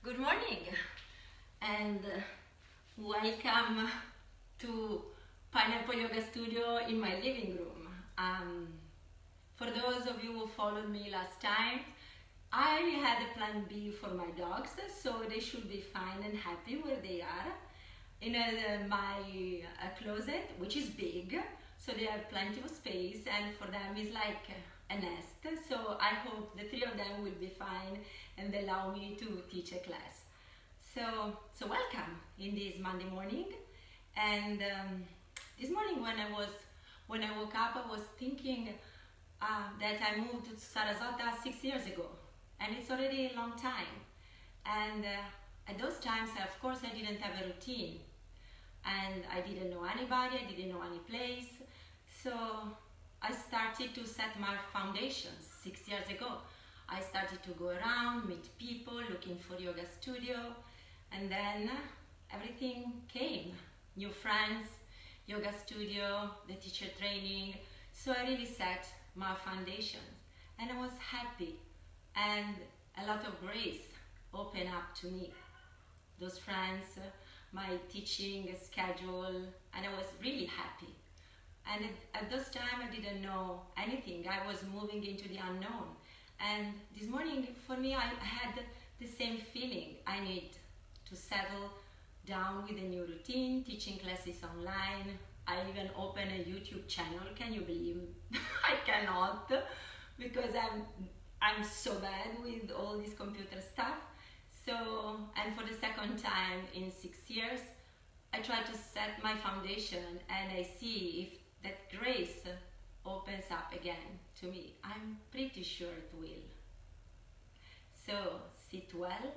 Good morning and welcome to Pineapple Yoga Studio in my living room. For those of you who followed me last time, I had a plan B for my dogs, so they should be fine and happy where they are in my closet, which is big, so they have plenty of space, and for them is like a nest. So I hope the three of them will be fine and allow me to teach a class. So welcome in this Monday morning. And this morning when I woke up, I was thinking that I moved to Sarasota 6 years ago, and it's already a long time. And at those times, of course, I didn't have a routine, and I didn't know anybody, I didn't know any place. So I started to set my foundations 6 years ago. I started to go around, meet people, looking for yoga studio, and then everything came. New friends, yoga studio, the teacher training. So I really set my foundations, and I was happy, and a lot of grace opened up to me. Those friends, my teaching schedule, and I was really happy. And at those time I didn't know anything. I was moving into the unknown. And this morning for me I had the same feeling. I need to settle down with a new routine, teaching classes online. I even opened a YouTube channel. Can you believe? I cannot, because I'm so bad with all this computer stuff. So, and for the second time in 6 years, I try to set my foundation, and I see if that grace opens up again to me. I'm pretty sure it will. So sit well,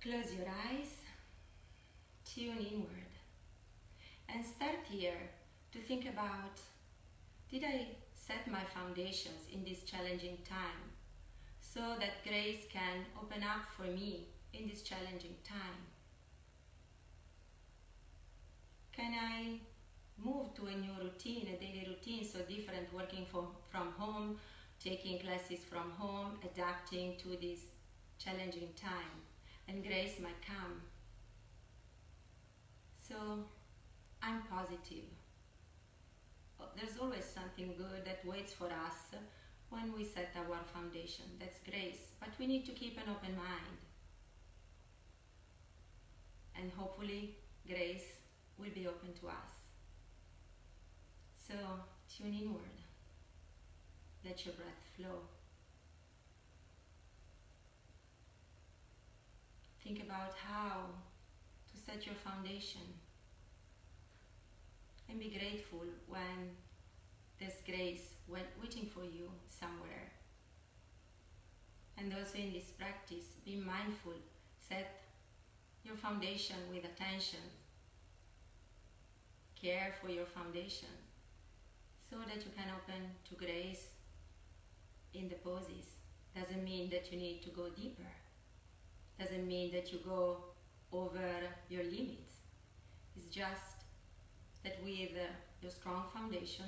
close your eyes, tune inward, and start here to think about, did I set my foundations in this challenging time so that grace can open up for me in this challenging time? Can I move to a new routine, a daily routine so different, working from home, taking classes from home, adapting to this challenging time, and grace might come. So I'm positive. There's always something good that waits for us when we set our foundation. That's grace, but we need to keep an open mind, and hopefully grace will be open to us. So tune inward, let your breath flow. Think about how to set your foundation, and be grateful when there's grace waiting for you somewhere. And also in this practice, be mindful, set your foundation with attention, care for your foundation, so that you can open to grace in the poses. Doesn't mean that you need to go deeper. Doesn't mean that you go over your limits. It's just that with your strong foundation,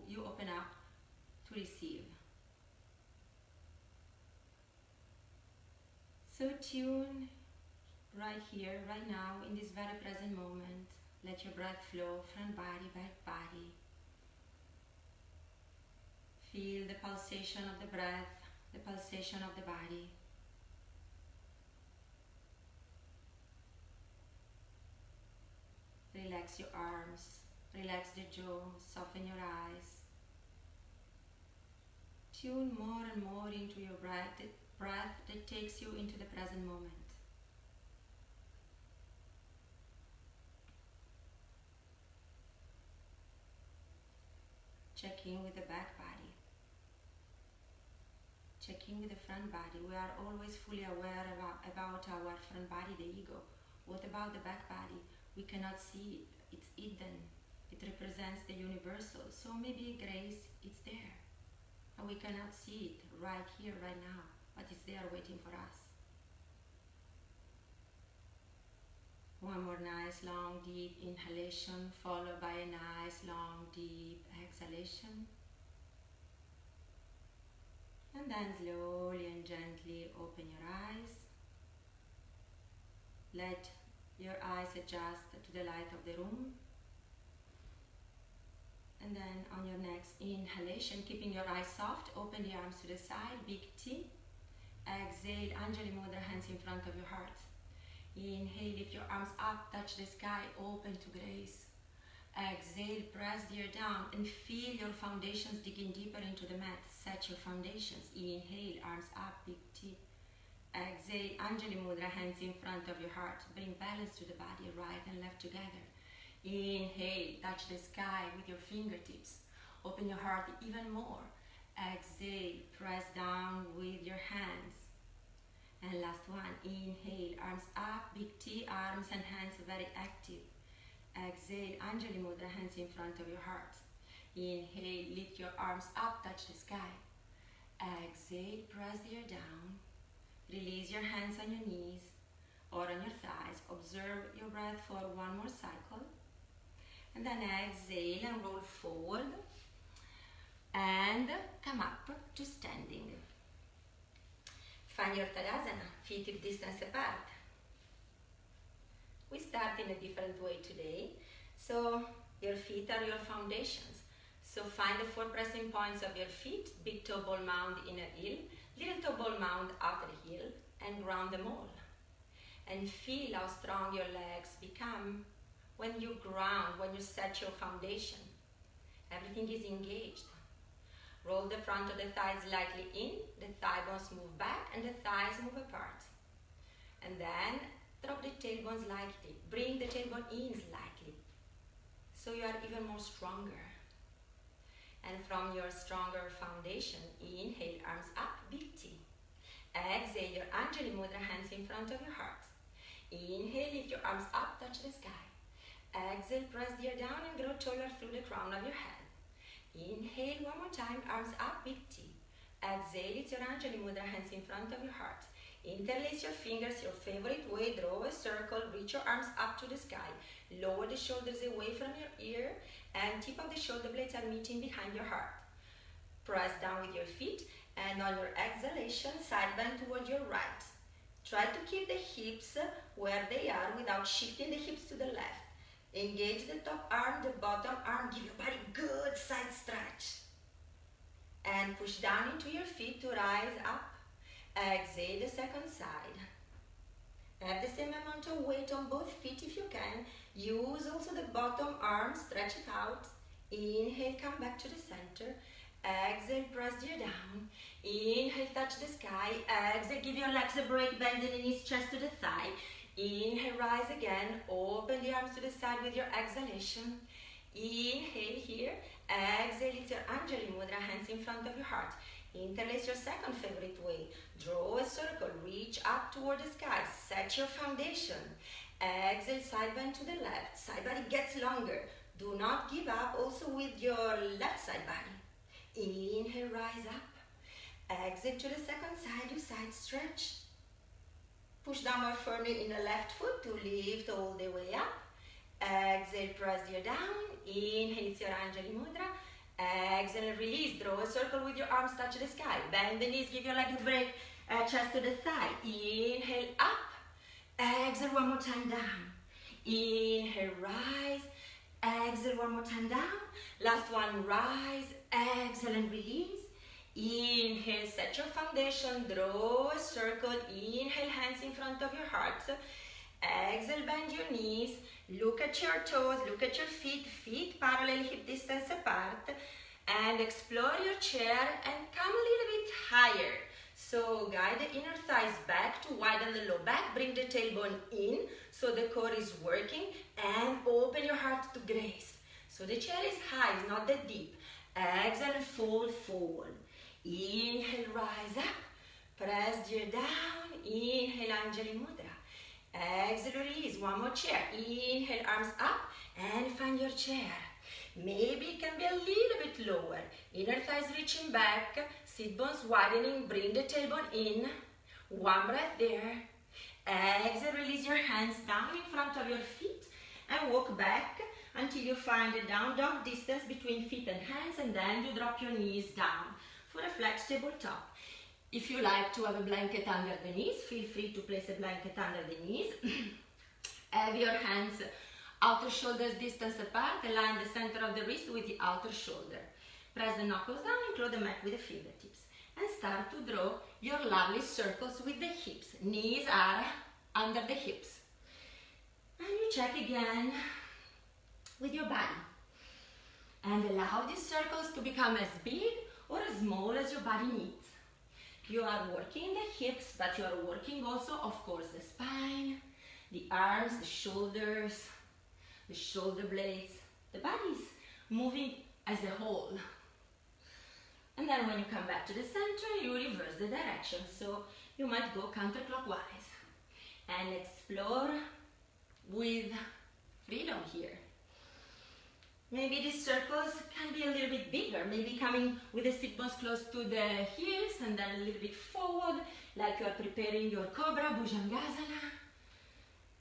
you open up to receive. So tune right here, right now, in this very present moment. Let your breath flow, front body, back body. Feel the pulsation of the breath, the pulsation of the body. Relax your arms, relax the jaw, soften your eyes. Tune more and more into your breath that takes you into the present moment. Check in with the back body. Check in with the front body. We are always fully aware about our front body, the ego. What about the back body? We cannot see it. It's hidden. It represents the universal. So maybe grace is there, and we cannot see it right here, right now, but it's there waiting for us. One more nice, long, deep inhalation, followed by a nice, long, deep exhalation. And then slowly and gently open your eyes. Let your eyes adjust to the light of the room. And then on your next inhalation, keeping your eyes soft, open the arms to the side, big T. Exhale, Anjali Mudra, hands in front of your heart. Inhale, lift your arms up, touch the sky, open to grace. Exhale, press the ear down and feel your foundations digging deeper into the mat. Set your foundations. Inhale, arms up, big T. Exhale, Anjali Mudra, hands in front of your heart. Bring balance to the body, right and left together. Inhale, touch the sky with your fingertips. Open your heart even more. Exhale, press down with your hands. And last one, inhale, arms up, big T, arms and hands very active. Exhale, Anjali Mudra, hands in front of your heart. Inhale, lift your arms up, touch the sky. Exhale, press the ear down. Release your hands on your knees or on your thighs. Observe your breath for one more cycle. And then exhale and roll forward. And come up to standing. Find your Tadasana, feet hip distance apart. We start in a different way today. So your feet are your foundations. So find the 4 pressing points of your feet, big toe ball mound, inner heel, little toe ball mound, outer heel, and ground them all. And feel how strong your legs become when you ground, when you set your foundation. Everything is engaged. Roll the front of the thighs lightly in, the thigh bones move back and the thighs move apart. And then drop the tailbones lightly. Bring the tailbone in slightly. So you are even more stronger. And from your stronger foundation, inhale, arms up, big T. Exhale, your Anjali Mudra, hands in front of your heart. Inhale, lift your arms up, touch the sky. Exhale, press the ear down and grow taller through the crown of your head. Inhale, one more time, arms up, big T. Exhale, it's your Anjali Mudra, hands in front of your heart. Interlace your fingers your favorite way, draw a circle, reach your arms up to the sky. Lower the shoulders away from your ear and tip of the shoulder blades are meeting behind your heart. Press down with your feet and on your exhalation, side bend toward your right. Try to keep the hips where they are without shifting the hips to the left. Engage the top arm, the bottom arm, give your body good side stretch. And push down into your feet to rise up. Exhale the second side. Have the same amount of weight on both feet if you can. Use also the bottom arm, stretch it out. Inhale, come back to the center. Exhale, press the ear down. Inhale, touch the sky. Exhale, give your legs a break, bend the knees, chest to the thigh. Inhale, rise again. Open the arms to the side with your exhalation. Inhale here. Exhale, it's your Anjali Mudra, hands in front of your heart. Interlace your second favorite way. Draw a circle, reach up toward the sky. Set your foundation. Exhale, side bend to the left. Side body gets longer. Do not give up also with your left side body. Inhale, rise up. Exhale to the second side, you side stretch. Push down more firmly in the left foot to lift all the way up. Exhale, press the ear down. Inhale, it's your Anjali Mudra. Exhale, release. Draw a circle with your arms, touch the sky. Bend the knees, give your leg a break. Chest to the thigh. Inhale, up. Exhale, one more time down. Inhale, rise. Exhale, one more time down. Last one, rise. Exhale and release. Inhale, set your foundation. Draw a circle. Inhale, hands in front of your heart. Exhale, bend your knees. Look at your toes, look at your feet. Feet parallel, hip distance apart. And explore your chair and come a little bit higher. So guide the inner thighs back to widen the low back. Bring the tailbone in so the core is working. And open your heart to grace. So the chair is high, it's not that deep. Exhale and fold forward. Inhale, rise up. Press the ear down. Inhale, Anjali Mudra. Exhale, release. One more chair. Inhale, arms up and find your chair. Maybe it can be a little bit lower. Inner thighs reaching back. Sit bones widening. Bring the tailbone in. One breath there. Exhale, release your hands down in front of your feet and walk back until you find a down dog distance between feet and hands, and then you drop your knees down for a flex tabletop. If you like to have a blanket under the knees, feel free to place a blanket under the knees. Have your hands outer shoulders distance apart, align the center of the wrist with the outer shoulder. Press the knuckles down and claw the mat with the fingertips. And start to draw your lovely circles with the hips. Knees are under the hips. And you check again with your body. And allow these circles to become as big or as small as your body needs. You are working the hips, but you are working also, of course, the spine, the arms, the shoulders, the shoulder blades. The body is moving as a whole. And then when you come back to the center, you reverse the direction. So you might go counterclockwise and explore with freedom here. Maybe these circles can be a little bit bigger, maybe coming with the sit bones close to the heels and then a little bit forward, like you are preparing your Cobra, Bhujangasana.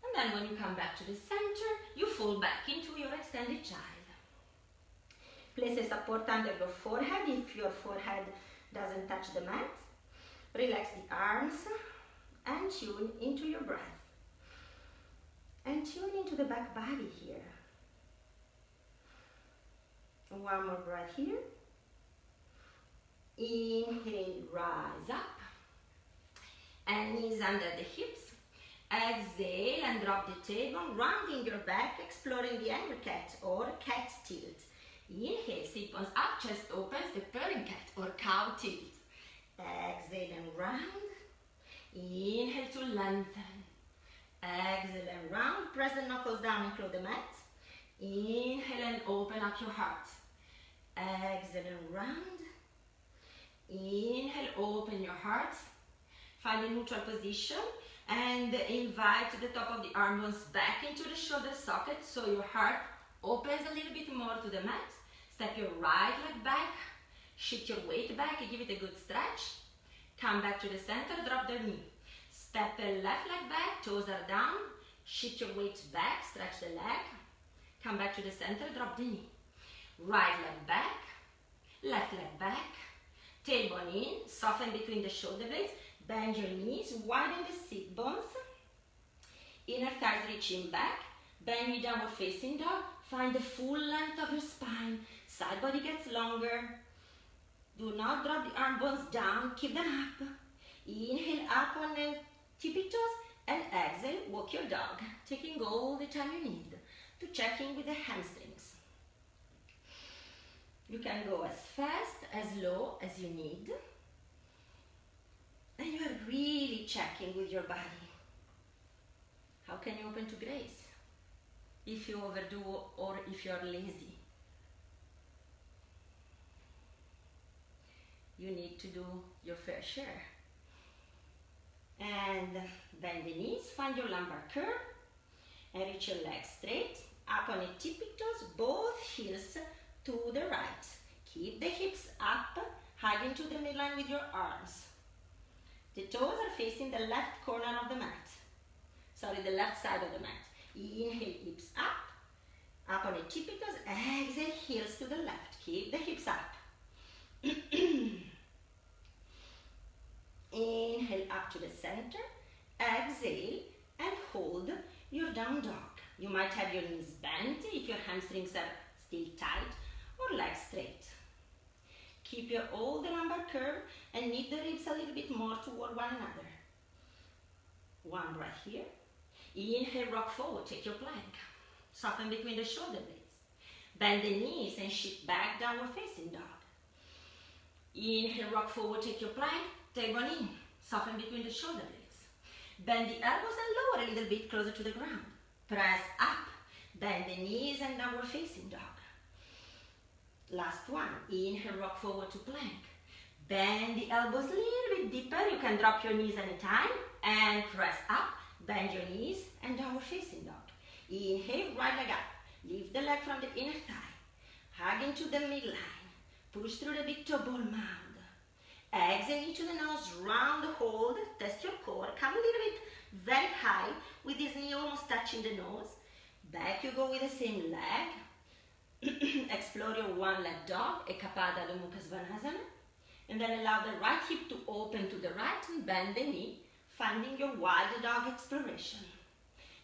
And then when you come back to the center, you fall back into your extended child. Place a support under your forehead if your forehead doesn't touch the mat. Relax the arms and tune into your breath. And tune into the back body here. One more breath here. Inhale, rise up. And knees under the hips. Exhale and drop the tailbone, rounding your back, exploring the angry cat or cat tilt. Inhale, sit bones up, chest opens, the purring cat or cow tilt. Exhale and round. Inhale to lengthen. Exhale and round. Press the knuckles down and claw the mat. Inhale and open up your heart. Exhale and round. Inhale, open your heart. Find a neutral position and invite the top of the arm bones back into the shoulder socket so your heart opens a little bit more to the mat. Step your right leg back, shift your weight back, give it a good stretch. Come back to the center, drop the knee. Step the left leg back, toes are down, shift your weight back, stretch the leg. Come back to the center, drop the knee. Right leg back, left leg back, tailbone in, soften between the shoulder blades, bend your knees, widen the sit bones, inner thighs reaching back, bend your downward facing dog, find the full length of your spine, side body gets longer. Do not drop the arm bones down, keep them up. Inhale up on the tippy toes and exhale, walk your dog, taking all the time you need to check in with the hamstrings. You can go as fast, as low as you need. And you are really checking with your body. How can you open to grace? If you overdo or if you are lazy. You need to do your fair share. And bend the knees, find your lumbar curve, and reach your legs straight, up on your tippy toes, both heels to the right. Keep the hips up, hug into the midline with your arms. The toes are facing the left corner of the mat. Sorry, the left side of the mat. Inhale, hips up on your tippy toes, exhale, heels to the left. Keep the hips up. Inhale up to the center, exhale and hold your down dog. You might have your knees bent if your hamstrings are still tight or legs straight. Keep your old lumbar curve and knit the ribs a little bit more toward one another. One breath here. Inhale, rock forward, take your plank. Soften between the shoulder blades. Bend the knees and shift back, downward facing dog. Inhale, rock forward, take your plank. Tailbone in, soften between the shoulder blades. Bend the elbows and lower a little bit closer to the ground. Press up, bend the knees and downward facing dog. Last one, inhale, rock forward to plank. Bend the elbows a little bit deeper. You can drop your knees anytime and press up, bend your knees and downward facing dog. Inhale, right leg up. Lift the leg from the inner thigh. Hug into the midline. Push through the big toe ball mound. Exhale into the nose, round the hold, test your core, come a little bit very high with this knee almost touching the nose. Back you go with the same leg. Explore your one leg dog, Ekapada Adho Mukha Svanasana. And then allow the right hip to open to the right and bend the knee, finding your wild dog exploration.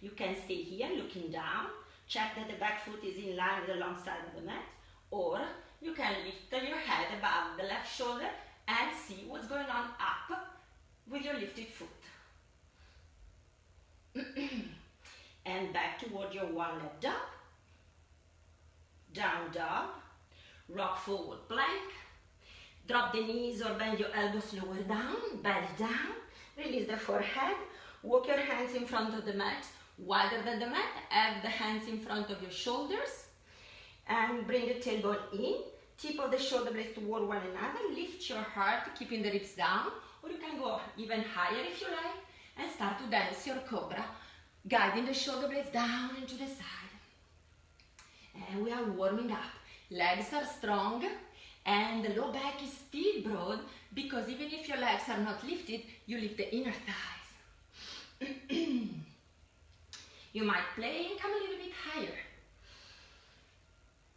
You can stay here looking down, check that the back foot is in line with the long side of the mat, or you can lift your head above the left shoulder and see what's going on up with your lifted foot. And back toward your one-leg dog, down dog, rock forward plank, drop the knees or bend your elbows lower down, belly down, release the forehead, walk your hands in front of the mat, wider than the mat, have the hands in front of your shoulders, and bring the tailbone in, tip of the shoulder blades toward one another, lift your heart, keeping the ribs down, or you can go even higher if you like, and start to dance your cobra, guiding the shoulder blades down and to the side. And we are warming up. Legs are strong, and the low back is still broad, because even if your legs are not lifted, you lift the inner thighs. You might play and come a little bit higher.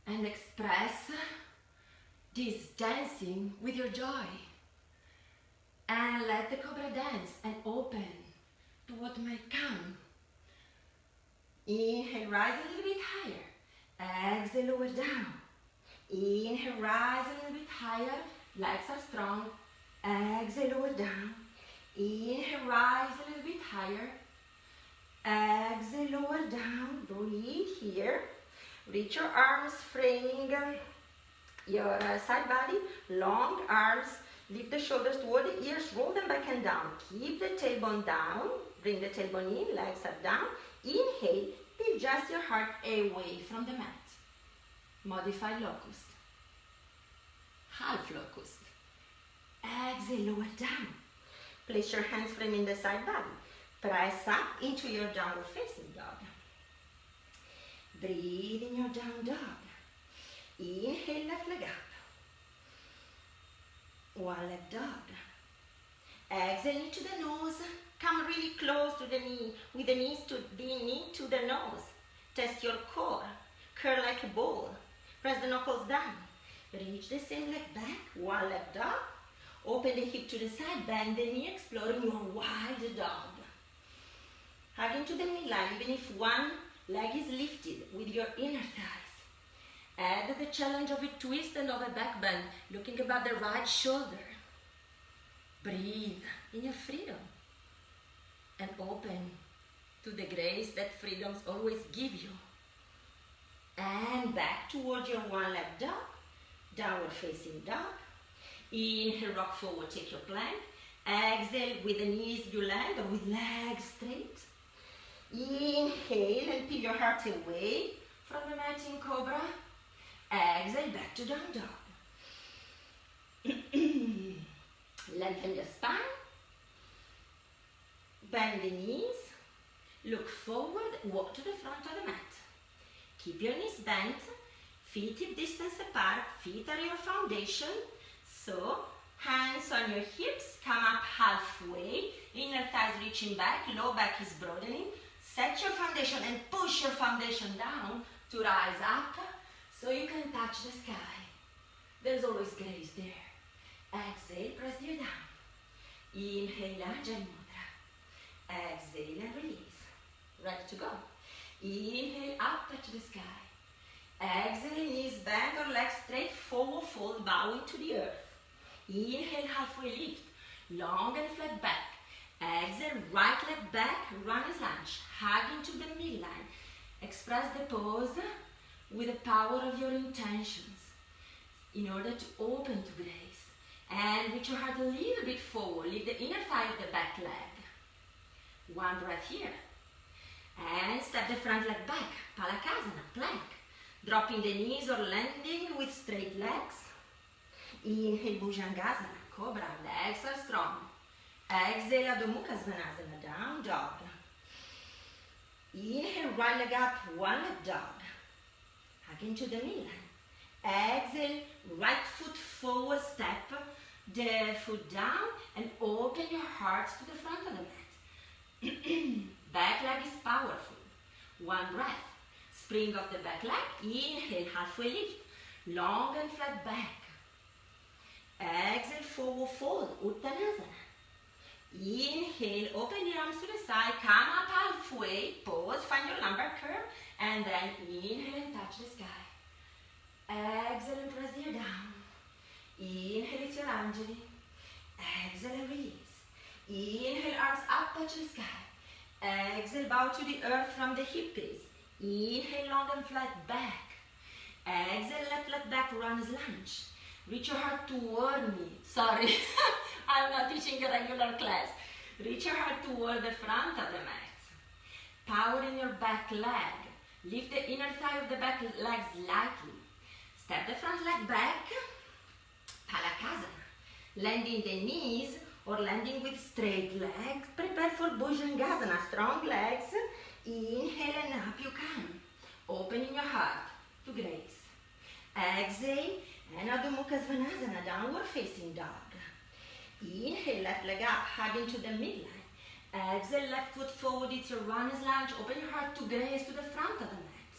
And express this dancing with your joy. And let the cobra dance and open to what might come. Inhale, rise a little bit higher. Exhale, lower down. Inhale, rise a little bit higher. Legs are strong. Exhale, lower down. Inhale, rise a little bit higher. Exhale, lower down. Breathe here. Reach your arms, framing your side body. Long arms. Lift the shoulders toward the ears. Roll them back and down. Keep the tailbone down. Bring the tailbone in. Legs are down. Inhale. Adjust your heart away from the mat. Modified locust. Half locust. Exhale, lower down. Place your hands framing the side body. Press up into your downward facing dog. Breathe in your down dog. Inhale, left leg up. One leg dog. Exhale into the nose. Come really close to the knee, with the knees to the knee to the nose. Test your core. Curl like a ball. Press the knuckles down. Reach the same leg back. One leg dog. Open the hip to the side. Bend the knee, exploring your wild dog. Hug into the midline, even if one leg is lifted with your inner thighs. Add the challenge of a twist and of a back bend, looking above the right shoulder. Breathe in your freedom. And open to the grace that freedoms always give you. And back towards your one-leg dog, downward facing dog. Inhale, rock forward, take your plank. Exhale, with the knees you land, or with legs straight. Inhale and peel your heart away from the mat in cobra. Exhale, back to down dog. Lengthen your spine. Bend the knees, look forward, walk to the front of the mat. Keep your knees bent, feet hip distance apart, feet are your foundation. So, hands on your hips, come up halfway, inner thighs reaching back, low back is broadening. Set your foundation and push your foundation down to rise up so you can touch the sky. There's always grace there. Exhale, press the ear down. Inhale, Anjali Mudra. Exhale and release. Ready to go. Inhale, up, touch the sky. Exhale, knees bent or legs straight, forward fold, bowing to the earth. Inhale, halfway lift, long and flat back. Exhale, right leg back, runner's lunge, hug into the midline. Express the pose with the power of your intentions in order to open to grace. And reach your heart a little bit forward, lift the inner thigh of the back leg. One breath here. And step the front leg back, Palakasana, plank. Dropping the knees or landing with straight legs. Inhale, Bhujangasana, Cobra, legs are strong. Exhale, Adho Mukha Svanasana, down dog. Inhale, right leg up, one leg dog. Hug into the midline. Exhale, right foot forward step, the foot down, and open your heart to the front of the mat. Back leg is powerful. One breath. Spring off the back leg. Inhale, halfway lift. Long and flat back. Exhale, forward fold, Uttanasana. Inhale, open the arms to the side, come up halfway, pause, find your lumbar curve, and then inhale and touch the sky. Exhale and press the ear down. Inhale, it's your Anjali. Exhale and release. Inhale, arms up, touch the sky. Exhale, bow to the earth from the hip crease. Inhale, long and flat back. Exhale, left leg back, runners lunge. Reach your heart toward me. Sorry, I'm not teaching a regular class. Reach your heart toward the front of the mat. Power in your back leg. Lift the inner thigh of the back leg slightly. Step the front leg back. Palakasana. Landing the knees or landing with straight legs. Prepare for Bhujangasana. Strong legs. Inhale and up you come. Opening your heart to grace. Exhale and Adho Mukha Svanasana, downward facing dog. Inhale, left leg up, hug into the midline. Exhale, left foot forward, it's your runner's lunge. Open your heart to grace to the front of the mat.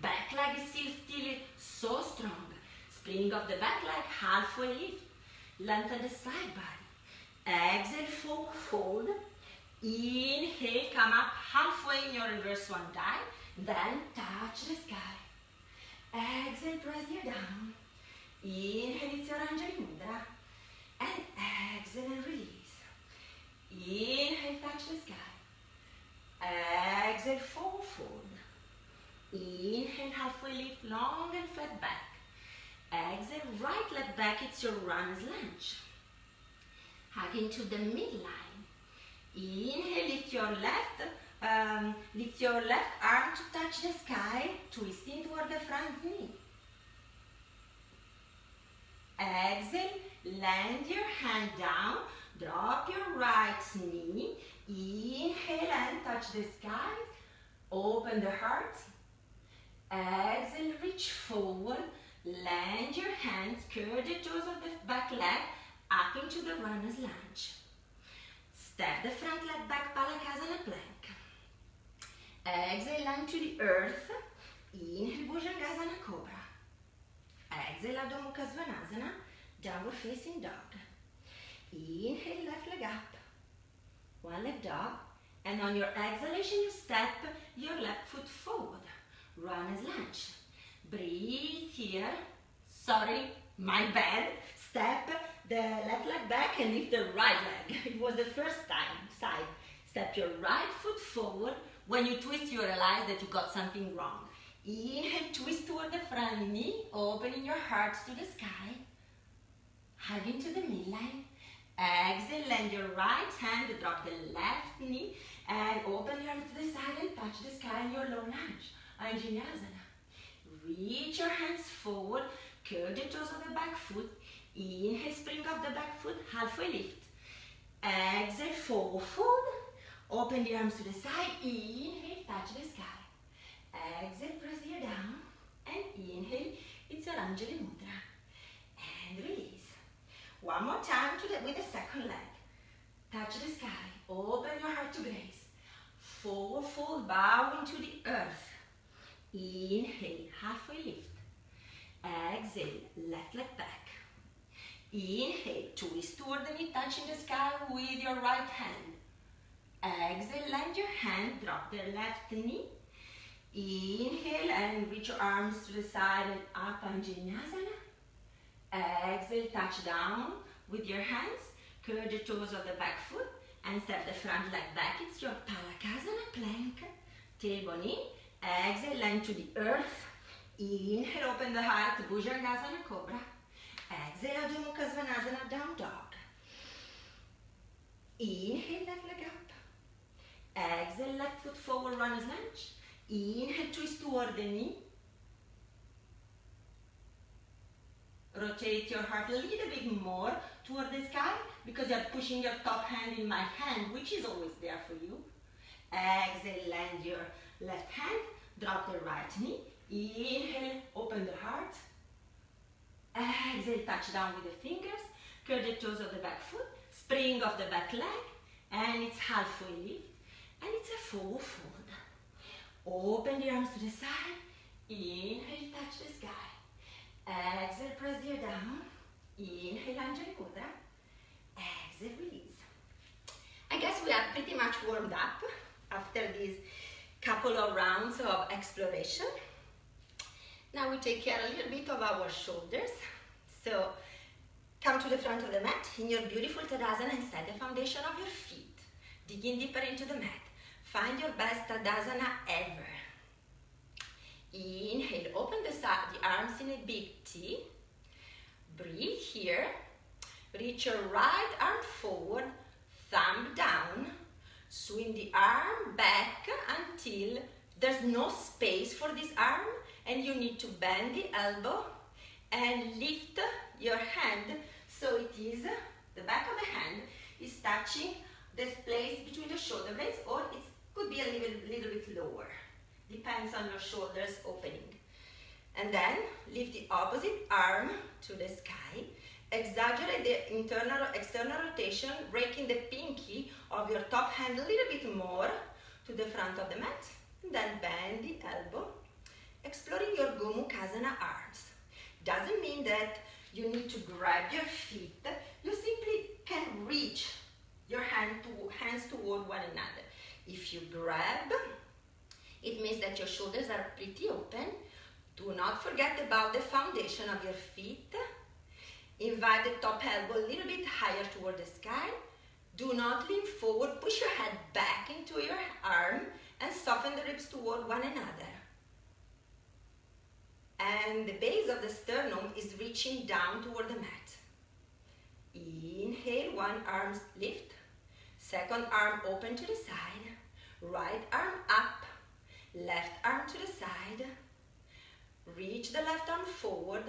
Back leg is still so strong. Spring of the back leg, halfway lift. Lengthen the side body. Exhale, forward fold. Inhale, come up halfway in your reverse swan dive. Then touch the sky. Exhale, press the ear down. Inhale, it's your Anjali Mudra. And exhale and release. Inhale, touch the sky. Exhale, forward fold. Inhale, halfway lift, long and flat back. Exhale, right leg back, it's your runner's lunge. Hug into the midline. Inhale, lift your left arm to touch the sky, twisting toward the front knee. Exhale, land your hand down, drop your right knee. Inhale and touch the sky. Open the heart. Exhale, reach forward. Land your hands, curl the toes of the back leg up into the runner's lunge. Step the front leg back, Palakasana plank. Exhale, land to the earth. Inhale, Bhujangasana Cobra. Exhale, Adho Mukha Svanasana, downward facing dog. Inhale, left leg up. One leg dog. And on your exhalation, you step your left foot forward. Runner's lunge. Breathe here. Sorry, my bad. Step the left leg back and lift the right leg. It was the first time. Side. Step your right foot forward. When you twist, you realize that you got something wrong. Inhale, twist toward the front knee, opening your heart to the sky. Hug into the midline. Exhale, land your right hand, drop the left knee, and open your arms to the side and touch the sky in your low lunge. Anjaneyasana. Reach your hands forward, curl the toes of the back foot. Inhale, spring off the back foot, halfway lift. Exhale, forward fold. Open the arms to the side. Inhale, touch the sky. Exhale, press the ear down. And inhale, it's your Anjali Mudra. And release. One more time with the second leg. Touch the sky. Open your heart to grace. Forward fold, bow into the earth. Inhale, halfway lift. Exhale, left leg back. Inhale, twist toward the knee, touching the sky with your right hand. Exhale, land your hand, drop the left knee. Inhale and reach your arms to the side and up, Anjaneyasana. Exhale, touch down with your hands, curl the toes of the back foot and step the front leg back. It's your Palakasana plank. Tailbone in. Exhale, land to the earth. Inhale, open the heart, Bhujangasana Cobra. Exhale, Adho Mukha Svanasana, down dog. Inhale, left leg up. Exhale, left foot forward, runner's lunge. Inhale, twist toward the knee. Rotate your heart a little bit more toward the sky because you're pushing your top hand in my hand, which is always there for you. Exhale, land your left hand, drop the right knee. Inhale, open the heart. Exhale, touch down with the fingers, curl the toes of the back foot, spring off the back leg, and it's halfway lift, and it's a forward fold. Open the arms to the side. Inhale, touch the sky. Exhale, press the ear down. Inhale, Anjali Mudra. Exhale, release. I guess we are pretty much warmed up after these couple of rounds of exploration. Now we take care a little bit of our shoulders. So come to the front of the mat in your beautiful Tadasana and set the foundation of your feet. Digging deeper into the mat. Find your best Tadasana ever. Inhale, open the arms in a big T. Breathe here. Reach your right arm forward, thumb down. Swing the arm back until there's no space for this arm and you need to bend the elbow and lift your hand so it is, the back of the hand is touching the place between the shoulder blades, or it could be a little bit lower. Depends on your shoulders opening. And then lift the opposite arm to the sky. Exaggerate the external rotation, breaking the pinky of your top hand a little bit more to the front of the mat. And then bend the elbow, exploring your Gomukhasana arms. Doesn't mean that you need to grab your feet. You simply can reach your hands toward one another. If you grab, it means that your shoulders are pretty open. Do not forget about the foundation of your feet. Invite the top elbow a little bit higher toward the sky. Do not lean forward. Push your head back into your arm and soften the ribs toward one another. And the base of the sternum is reaching down toward the mat. Inhale, one arm lift. Second arm open to the side. Right arm up. Left arm to the side. Reach the left arm forward.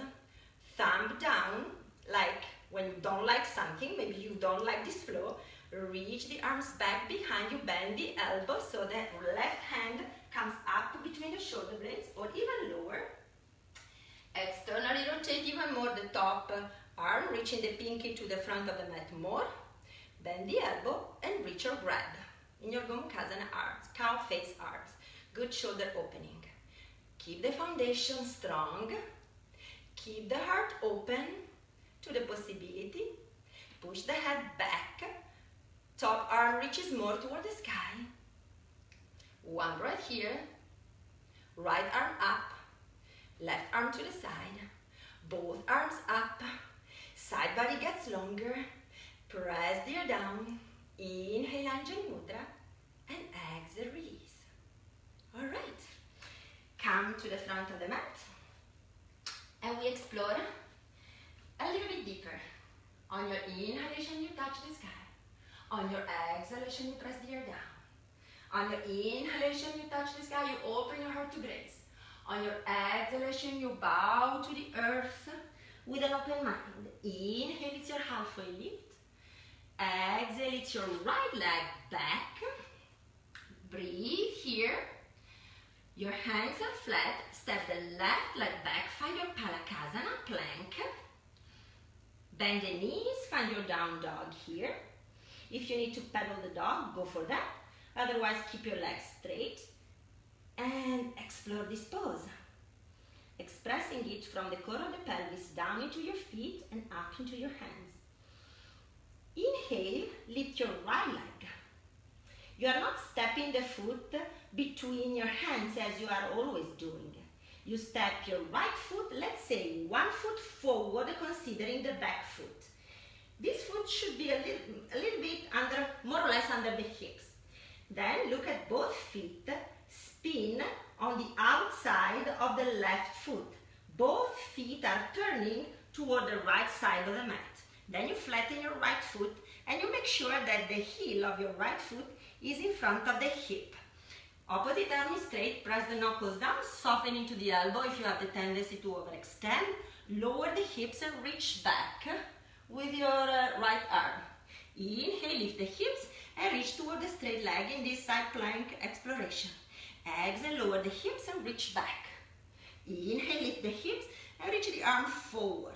Thumb down, like when you don't like something, maybe you don't like this flow. Reach the arms back behind you, bend the elbow so that left hand comes up between the shoulder blades or even lower. Externally rotate even more the top arm, reaching the pinky to the front of the mat more. Bend the elbow and reach or grab in your Gomukhasana arms, cow face arms. Good shoulder opening. Keep the foundation strong. Keep the heart open to the possibility. Push the head back. Top arm reaches more toward the sky. One breath here. Right arm up. Left arm to the side. Both arms up. Side body gets longer. Press the ear down. Inhale, Anjali Mudra. And exhale, release. All right. Come to the front of the mat. And we explore a little bit deeper. On your inhalation, you touch the sky. On your exhalation, you press the ear down. On your inhalation, you touch the sky, you open your heart to grace. On your exhalation, you bow to the earth with an open mind. Inhale, it's your halfway lift. Exhale, it's your right leg back. Breathe here. Your hands are flat. Step the left leg back. Find your Palakasana, plank. Bend the knees. Find your down dog here. If you need to pedal the dog, go for that. Otherwise, keep your legs straight and explore this pose. Expressing it from the core of the pelvis down into your feet and up into your hands. Inhale, lift your right leg. You are not stepping the foot between your hands as you are always doing. You step your right foot, let's say 1 foot forward, considering the back foot. This foot should be a little bit under, more or less under the hips. Then look at both feet, spin on the outside of the left foot. Both feet are turning toward the right side of the mat. Then you flatten your right foot and you make sure that the heel of your right foot is in front of the hip. Opposite arm is straight, press the knuckles down, soften into the elbow if you have the tendency to overextend. Lower the hips and reach back with your right arm. Inhale, lift the hips and reach toward the straight leg in this side plank exploration. Exhale, lower the hips and reach back. Inhale, lift the hips and reach the arm forward.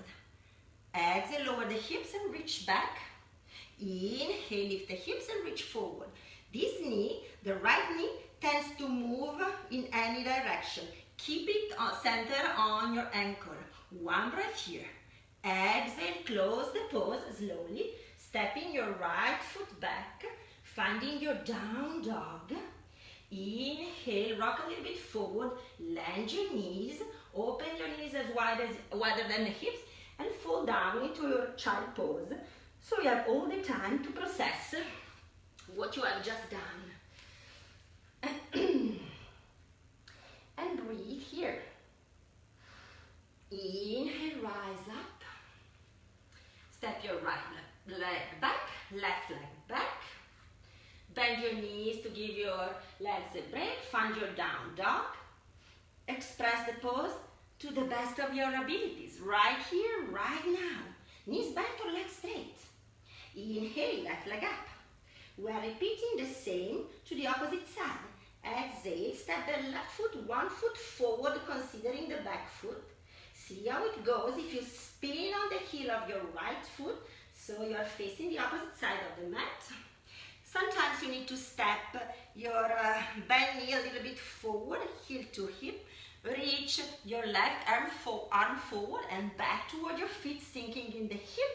Exhale, lower the hips and reach back. Inhale, lift the hips and reach forward. This knee, the right knee, tends to move in any direction. Keep it centered on your ankle. One breath here. Exhale, close the pose slowly, stepping your right foot back, finding your down dog. Inhale, rock a little bit forward, land your knees, open your knees as wider than the hips, and fall down into your child pose. So you have all the time to process what you have just done. And breathe here. Inhale, rise up. Step your right leg back, left leg back. Bend your knees to give your legs a break. Find your down dog. Express the pose to the best of your abilities. Right here, right now. Knees bent or legs straight. Inhale, left leg up. We are repeating the same to the opposite side. Exhale, step the left foot 1 foot forward, considering the back foot. See how it goes if you spin on the heel of your right foot, so you are facing the opposite side of the mat. Sometimes you need to step your bent knee a little bit forward, heel to hip. Reach your left arm forward and back toward your feet, sinking in the hip.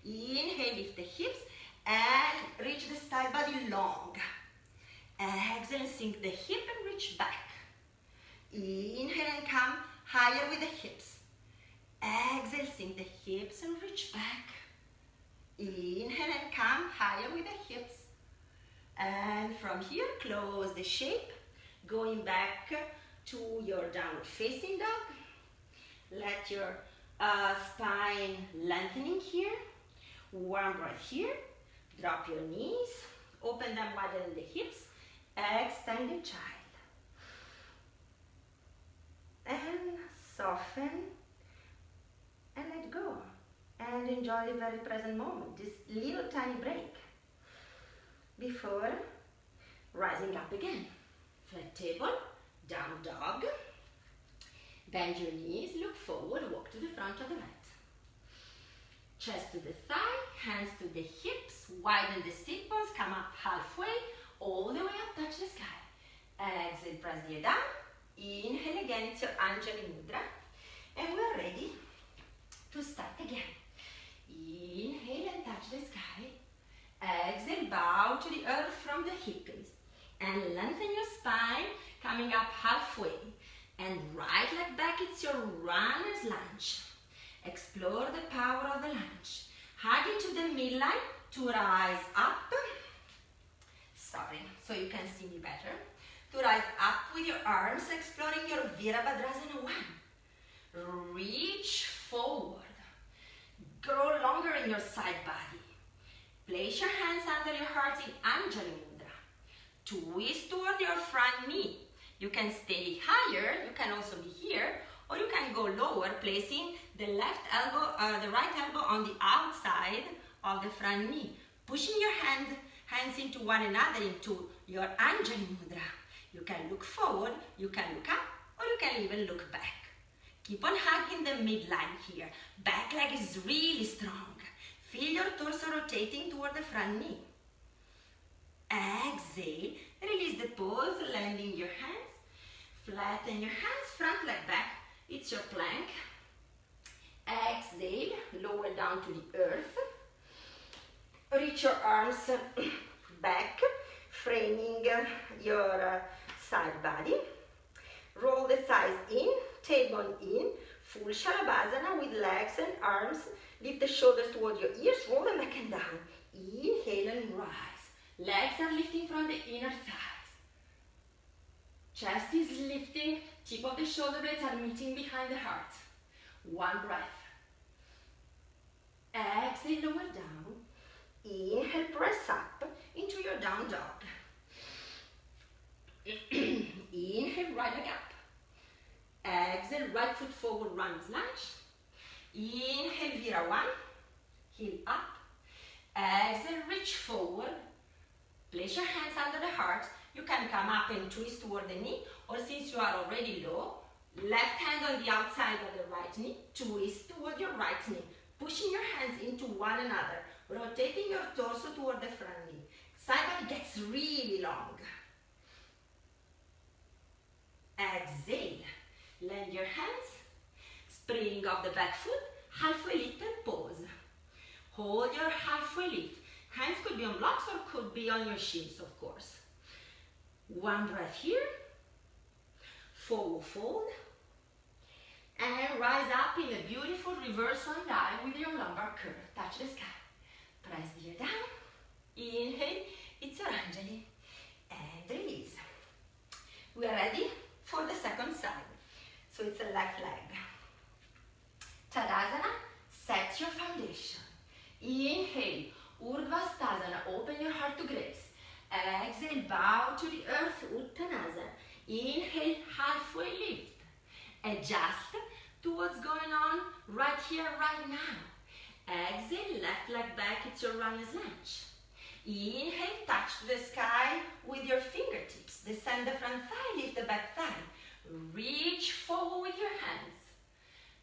Inhale, lift the hips and reach the side body long. Exhale, sink the hip and reach back. Inhale and come higher with the hips. Exhale, sink the hips and reach back. Inhale and come higher with the hips. And from here, close the shape, going back to your downward facing dog. Let your spine lengthening here. One breath here. Drop your knees, open them wider than the hips. Extend the child. And soften and let go. And enjoy the very present moment, this little tiny break. Before rising up again. Flat table, down dog. Bend your knees, look forward, walk to the front of the mat. Chest to the thigh, hands to the hips, widen the sit bones, come up halfway, all the way up, touch the sky. Exhale, press the head down. Inhale again, it's your Anjali Mudra. And we're ready to start again. Inhale and touch the sky. Exhale, bow to the earth from the hip crease. And lengthen your spine, coming up halfway. And right leg back, it's your runner's lunge. Explore the power of the lunge. Hug into the midline to rise up. Sorry, so you can see me better. To rise up with your arms, exploring your Virabhadrasana 1. Reach forward. Grow longer in your side body. Place your hands under your heart in Anjali Mudra. Twist toward your front knee. You can stay higher, you can also be here, or you can go lower, placing the right elbow on the outside of the front knee. Pushing your hands into one another into your Anjali Mudra. You can look forward, you can look up, or you can even look back. Keep on hugging the midline here. Back leg is really strong. Feel your torso rotating toward the front knee. Exhale, release the pose, landing your hands. Flatten your hands, front leg back. It's your plank. Exhale, lower down to the earth. Reach your arms back, framing your side body. Roll the thighs in, tailbone in, full Shalabhasana with legs and arms. Lift the shoulders toward your ears, roll them back and down. Inhale and rise. Legs are lifting from the inner thighs. Chest is lifting, tip of the shoulder blades are meeting behind the heart. One breath. Exhale, lower down. Inhale, press up into your down dog. Inhale, right leg up. Exhale, right foot forward, runner's lunge. Inhale, Vira 1, heel up. Exhale, reach forward. Place your hands under the heart. You can come up and twist toward the knee, or since you are already low, left hand on the outside of the right knee, twist toward your right knee, pushing your hands into one another, rotating your torso toward the front knee. Side body gets really long. Exhale, land your hands, spring off the back foot, halfway lift and pause. Hold your halfway lift. Hands could be on blocks or could be on your shins, of course. One breath here. Forward fold. And rise up in a beautiful reverse one dive with your lumbar curve. Touch the sky. Press the ear down. Inhale. It's Anjali. And release. We are ready for the second side. So it's a left leg. Tadasana. Set your foundation. Inhale. Urdhva open your heart to grace. Exhale, bow to the earth, Uttanasana. Inhale, halfway lift. Adjust to what's going on right here, right now. Exhale, left leg back, it's your runner's lunge. Inhale, touch the sky with your fingertips. Descend the front thigh, lift the back thigh. Reach forward with your hands.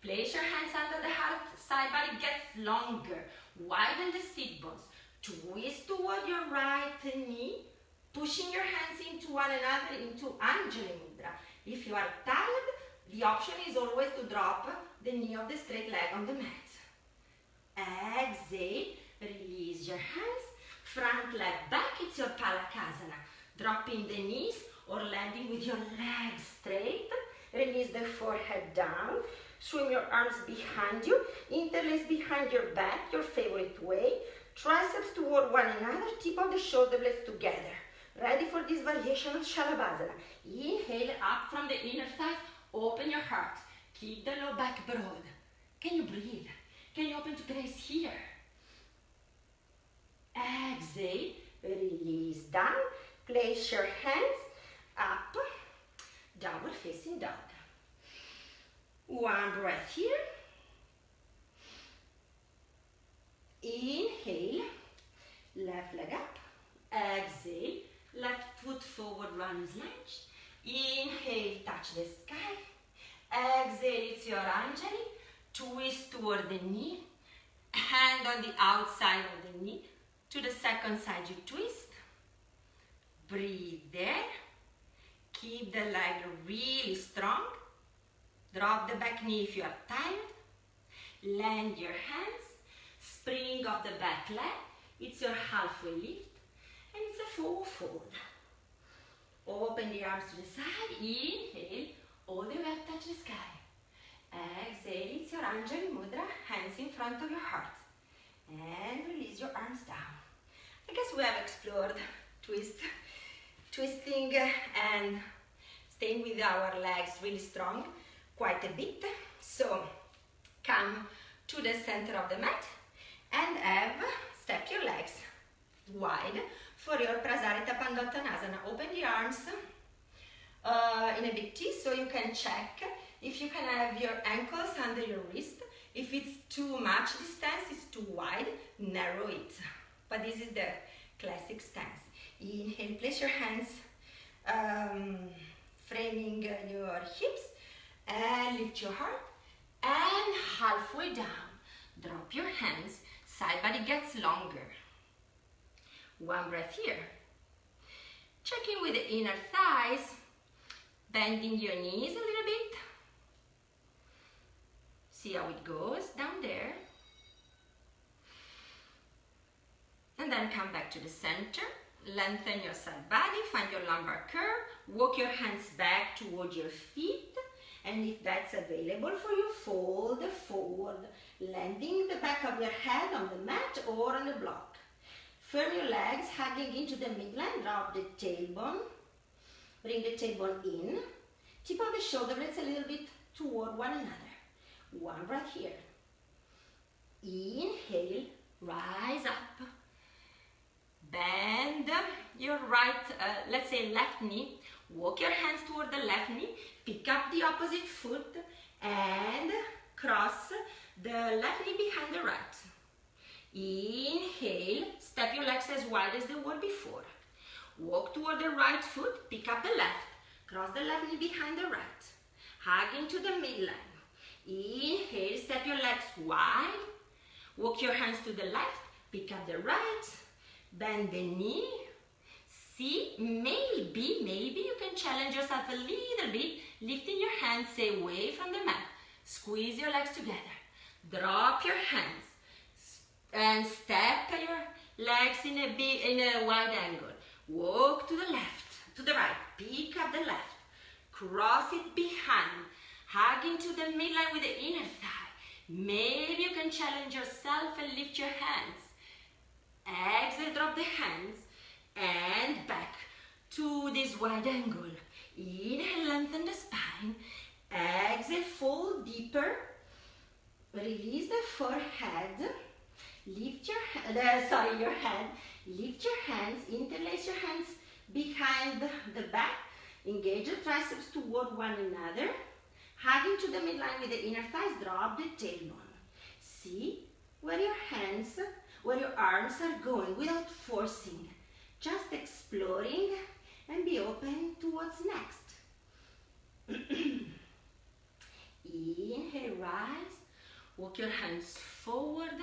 Place your hands under the heart, side body gets longer. Widen the sit bones. Twist toward your right knee, pushing your hands into one another into Anjali Mudra. If you are tired, the option is always to drop the knee of the straight leg on the mat. Exhale, release your hands, front leg back, it's your Palakasana. Dropping the knees or landing with your legs straight. Release the forehead down. Swing your arms behind you, interlace behind your back, your favorite way. Triceps toward one another, tip of the shoulder blades together. Ready for this variation of Shalabhasana. Inhale up from the inner thighs, open your heart. Keep the low back broad. Can you breathe? Can you open to grace here? Exhale, release down. Place your hands up, downward facing dog. One breath here. Inhale, left leg up. Exhale, left foot forward, runner's lunge. Inhale, touch the sky. Exhale, it's your Anjali. Twist toward the knee. Hand on the outside of the knee. To the second side you twist. Breathe there. Keep the leg really strong. Drop the back knee if you are tired. Land your hands. Spring off the back leg. It's your halfway lift. And it's a forward fold. Open the arms to the side. Inhale. All the way up, touch the sky. Exhale. It's your Anjali Mudra. Hands in front of your heart. And release your arms down. I guess we have explored twisting and staying with our legs really strong quite a bit. So come to the center of the mat and step your legs wide for your Prasarita Padottanasana. Open the arms in a big T so you can check if you can have your ankles under your wrist. If it's too much distance, it's too wide, narrow it. But this is the classic stance. Inhale, place your hands framing your hips and lift your heart and halfway down. Drop your hands, side body gets longer. One breath here. Checking with the inner thighs, bending your knees a little bit. See how it goes down there. And then come back to the center. Lengthen your side body, find your lumbar curve. Walk your hands back toward your feet. And if that's available for you, fold forward, landing the back of your head on the mat or on the block. Firm your legs, hugging into the midline. Drop the tailbone. Bring the tailbone in. Tip of the shoulder blades a little bit toward one another. One breath here. Inhale, rise up. Bend your right, let's say left knee. Walk your hands toward the left knee. Pick up the opposite foot and cross the left knee behind the right. Inhale, step your legs as wide as they were before. Walk toward the right foot, pick up the left. Cross the left knee behind the right. Hug into the midline. Inhale, step your legs wide. Walk your hands to the left, pick up the right. Bend the knee. See, maybe you can challenge yourself a little bit, lifting your hands away from the mat. Squeeze your legs together. Drop your hands and step your legs in a wide angle. Walk to the left, to the right, pick up the left, cross it behind, hug into the midline with the inner thigh. Maybe you can challenge yourself and lift your hands. Exhale, drop the hands and back to this wide angle. Inhale, lengthen the spine. Exhale, fold deeper. Release the forehead. Lift your head. Lift your hands. Interlace your hands behind the back. Engage the triceps toward one another. Hug into the midline with the inner thighs. Drop the tailbone. See where your arms are going without forcing. Just exploring and be open to what's next. Inhale, rise. Walk your hands forward.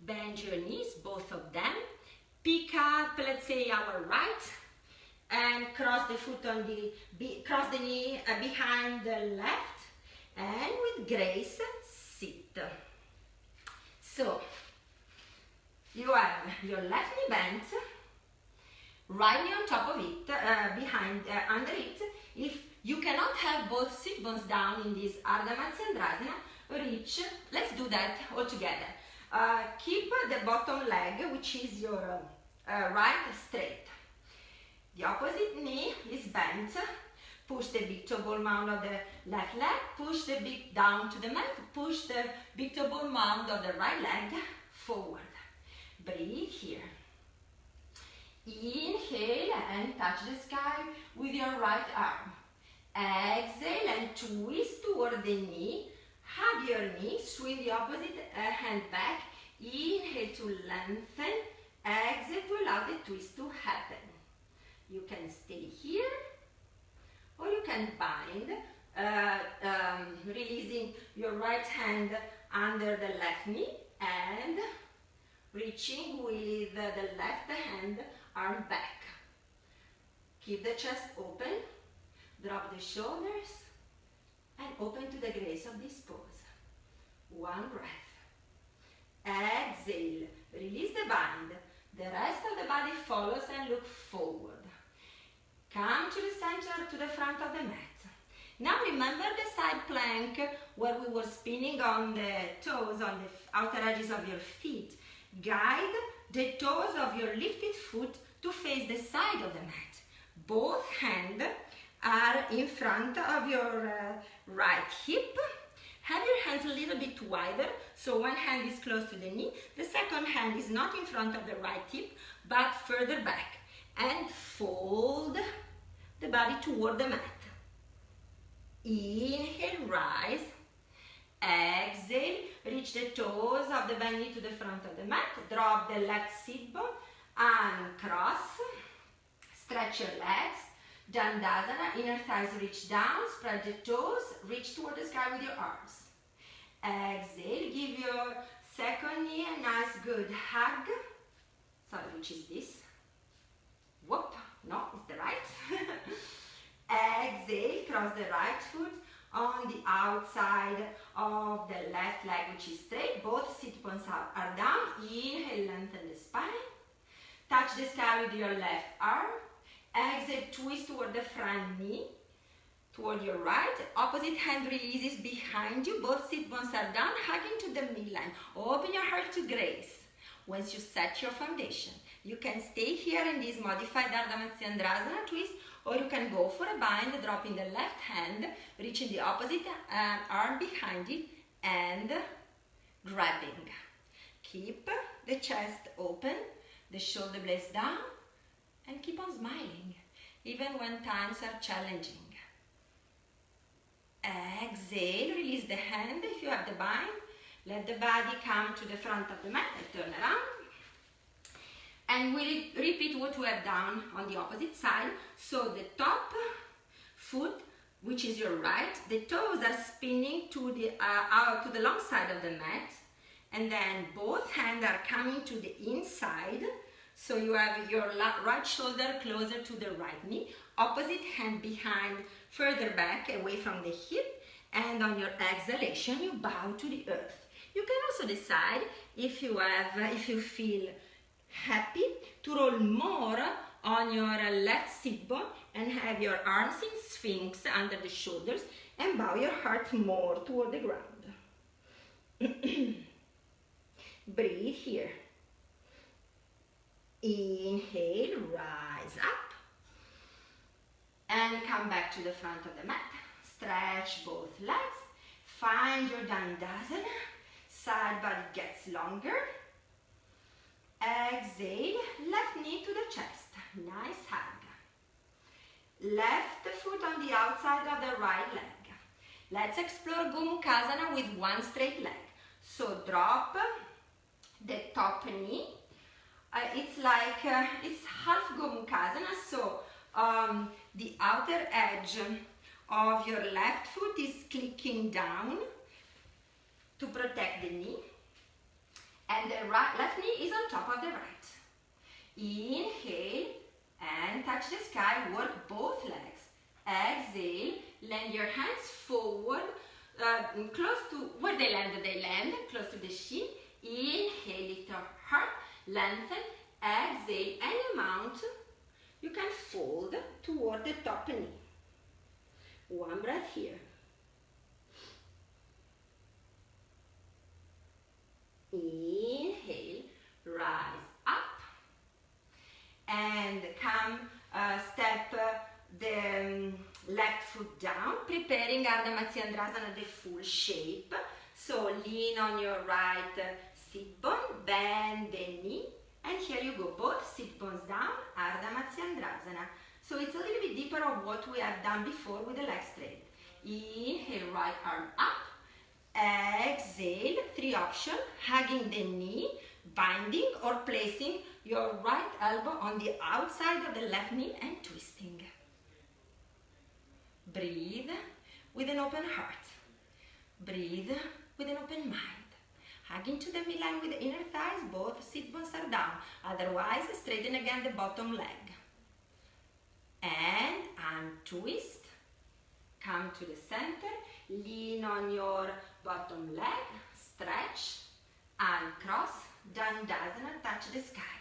Bend your knees, both of them. Pick up, let's say, our right, and cross the foot on cross the knee behind the left, and with grace, sit. So, you have your left knee bent, right knee on top of it, under it. If you cannot have both sit bones down in this Ardha Matsyendrasana, reach, let's do that all together. Keep the bottom leg, which is your right, straight. The opposite knee is bent. Push the big toe ball mound of the left leg. Push the big down to the mat. Push the big toe ball mound of the right leg forward. Breathe here. Inhale and touch the sky with your right arm. Exhale and twist toward the knee. Hug your knee. Swing the opposite hand back. Inhale to lengthen. Exhale to allow the twist to happen. You can stay here, or you can bind, releasing your right hand under the left knee and reaching with the left hand arm back. Keep the chest open, drop the shoulders, and open to the grace of this pose. One breath. Exhale, release the bind. The rest of the body follows and look forward. Come to the center, to the front of the mat. Now remember the side plank where we were spinning on the toes, on the outer edges of your feet. Guide the toes of your lifted foot to face the side of the mat. Both hands are in front of your right hip. Have your hands a little bit wider, so one hand is close to the knee. The second hand is not in front of the right hip, but further back. And fold the body toward the mat. Inhale, rise. Exhale, reach the toes of the bent knee to the front of the mat. Drop the left sit bone, uncross. Stretch your legs. Dandasana, inner thighs reach down, spread the toes, reach toward the sky with your arms. Exhale, give your second knee a nice good hug. Sorry, which is this? Whoop, no, it's the right. Exhale, cross the right foot on the outside of the left leg, which is straight. Both sit bones are down. Inhale, lengthen the spine. Touch the sky with your left arm. Exhale, twist toward the front knee, toward your right. Opposite hand releases behind you. Both sit bones are down, hugging to the midline. Open your heart to grace. Once you set your foundation, you can stay here in this modified Ardha Matsyendrasana twist, or you can go for a bind, dropping the left hand, reaching the opposite arm behind it, and grabbing. Keep the chest open, the shoulder blades down, and keep on smiling, even when times are challenging. Exhale, release the hand if you have the bind. Let the body come to the front of the mat and turn around. And we repeat what we have done on the opposite side. So the top foot, which is your right, the toes are spinning to the long side of the mat. And then both hands are coming to the inside. So you have your right shoulder closer to the right knee, opposite hand behind, further back, away from the hip, and on your exhalation, you bow to the earth. You can also decide if you feel happy to roll more on your left sit bone and have your arms in sphinx under the shoulders and bow your heart more toward the ground. Breathe here. Inhale, rise up and come back to the front of the mat. Stretch both legs. Find your Dandasana. Side body gets longer. Exhale, left knee to the chest. Nice hug. Left foot on the outside of the right leg. Let's explore Gomukhasana with one straight leg. So drop the top knee. It's half Gomukhasana. So the outer edge of your left foot is clicking down to protect the knee. And the left knee is on top of the right. Inhale and touch the sky. Work both legs. Exhale. Land your hands forward, close to where they land, close to the shin. Inhale, lift your heart, lengthen. Exhale, any amount you can fold toward the top knee. One breath here. Inhale, rise up and come step the left foot down, preparing Ardha Matsyendrasana, the full shape. So lean on your right sit bone, bend the knee, and here you go, both sit bones down, Ardha Matsyendrasana. So it's a little bit deeper of what we have done before with the legs straight. Inhale, right arm up. Exhale, three options, hugging the knee, binding or placing your right elbow on the outside of the left knee and twisting. Breathe with an open heart. Breathe with an open mind. Hugging to the midline with the inner thighs, both sit bones are down. Otherwise, straighten again the bottom leg. And untwist. Come to the center. Lean on your bottom leg. Stretch. Uncross. Dandasana. Touch the sky.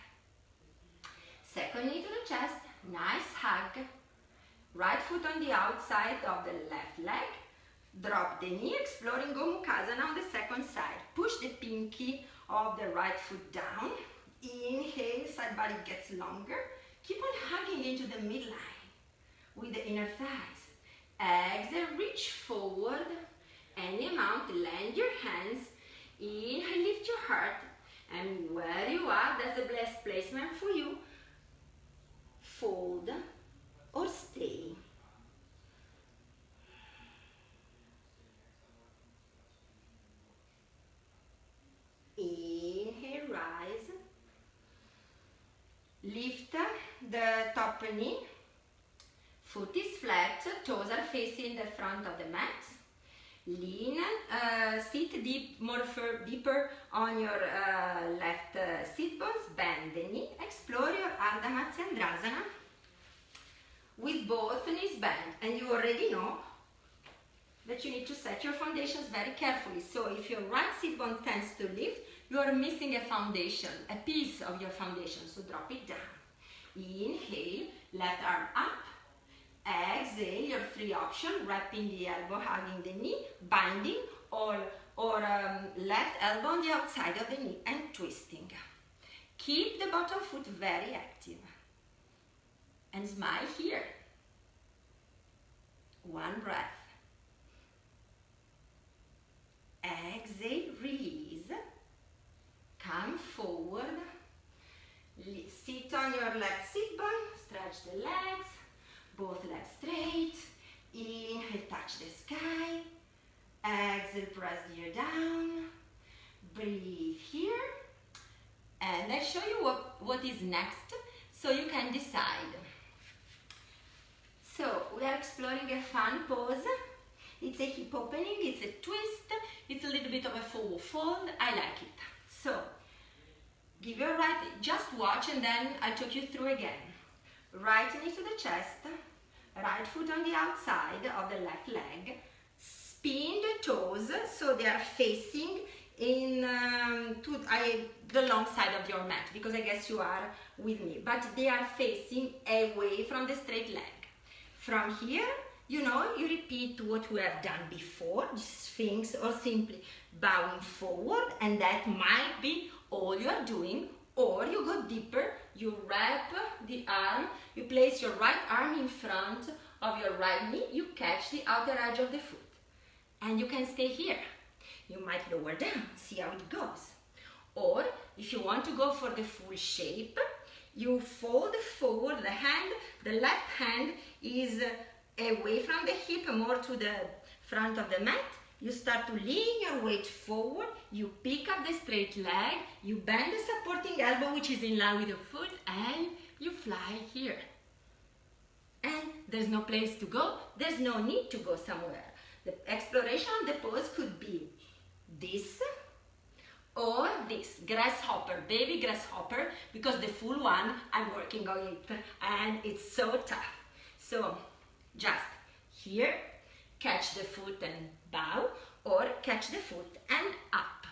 Second knee to the chest. Nice hug. Right foot on the outside of the left leg. Drop the knee, exploring Gomukhasana on the second side. Push the pinky of the right foot down. Inhale, side body gets longer. Keep on hugging into the midline with the inner thighs. Exhale, reach forward. Any amount, land your hands. Inhale, lift your heart. And where you are, that's the best placement for you. Fold or stay. Inhale, rise. Lift the top knee. Foot is flat, toes are facing the front of the mat. Lean, sit deeper on your left sit bones. Bend the knee. Explore your Ardha Matsyendrasana with both knees bent. And you already know that you need to set your foundations very carefully. So if your right sit bone tends to lift, you are missing a foundation, a piece of your foundation. So drop it down. Inhale, left arm up. Exhale, your three options, wrapping the elbow, hugging the knee, binding, or left elbow on the outside of the knee and twisting. Keep the bottom foot very active. And smile here. One breath. Exhale, release. Come forward. Sit on your left sit bone, stretch the legs. Both legs straight. Inhale, touch the sky. Exhale, press the ear down. Breathe here. And I'll show you what is next so you can decide. So we are exploring a fun pose. It's a hip opening, it's a twist, it's a little bit of a forward fold. I like it. So give your right, just watch and then I'll talk you through again. Right knee to the chest, right foot on the outside of the left leg. Spin the toes so they are facing in the long side of your mat, because I guess you are with me, but they are facing away from the straight leg. From here, you repeat what we have done before, Sphinx, or simply bowing forward, and that might be all you are doing, or you go deeper, you wrap the arm, you place your right arm in front of your right knee, you catch the outer edge of the foot, and you can stay here. You might lower down, see how it goes. Or if you want to go for the full shape, you fold forward the hand, the left hand is away from the hip, more to the front of the mat. You start to lean your weight forward, you pick up the straight leg, you bend the supporting elbow which is in line with your foot, and you fly here. And there's no place to go, there's no need to go somewhere. The exploration of the pose could be this or this, grasshopper, baby grasshopper, because the full one, I'm working on it and it's so tough. So just here, catch the foot and bow, or catch the foot and up.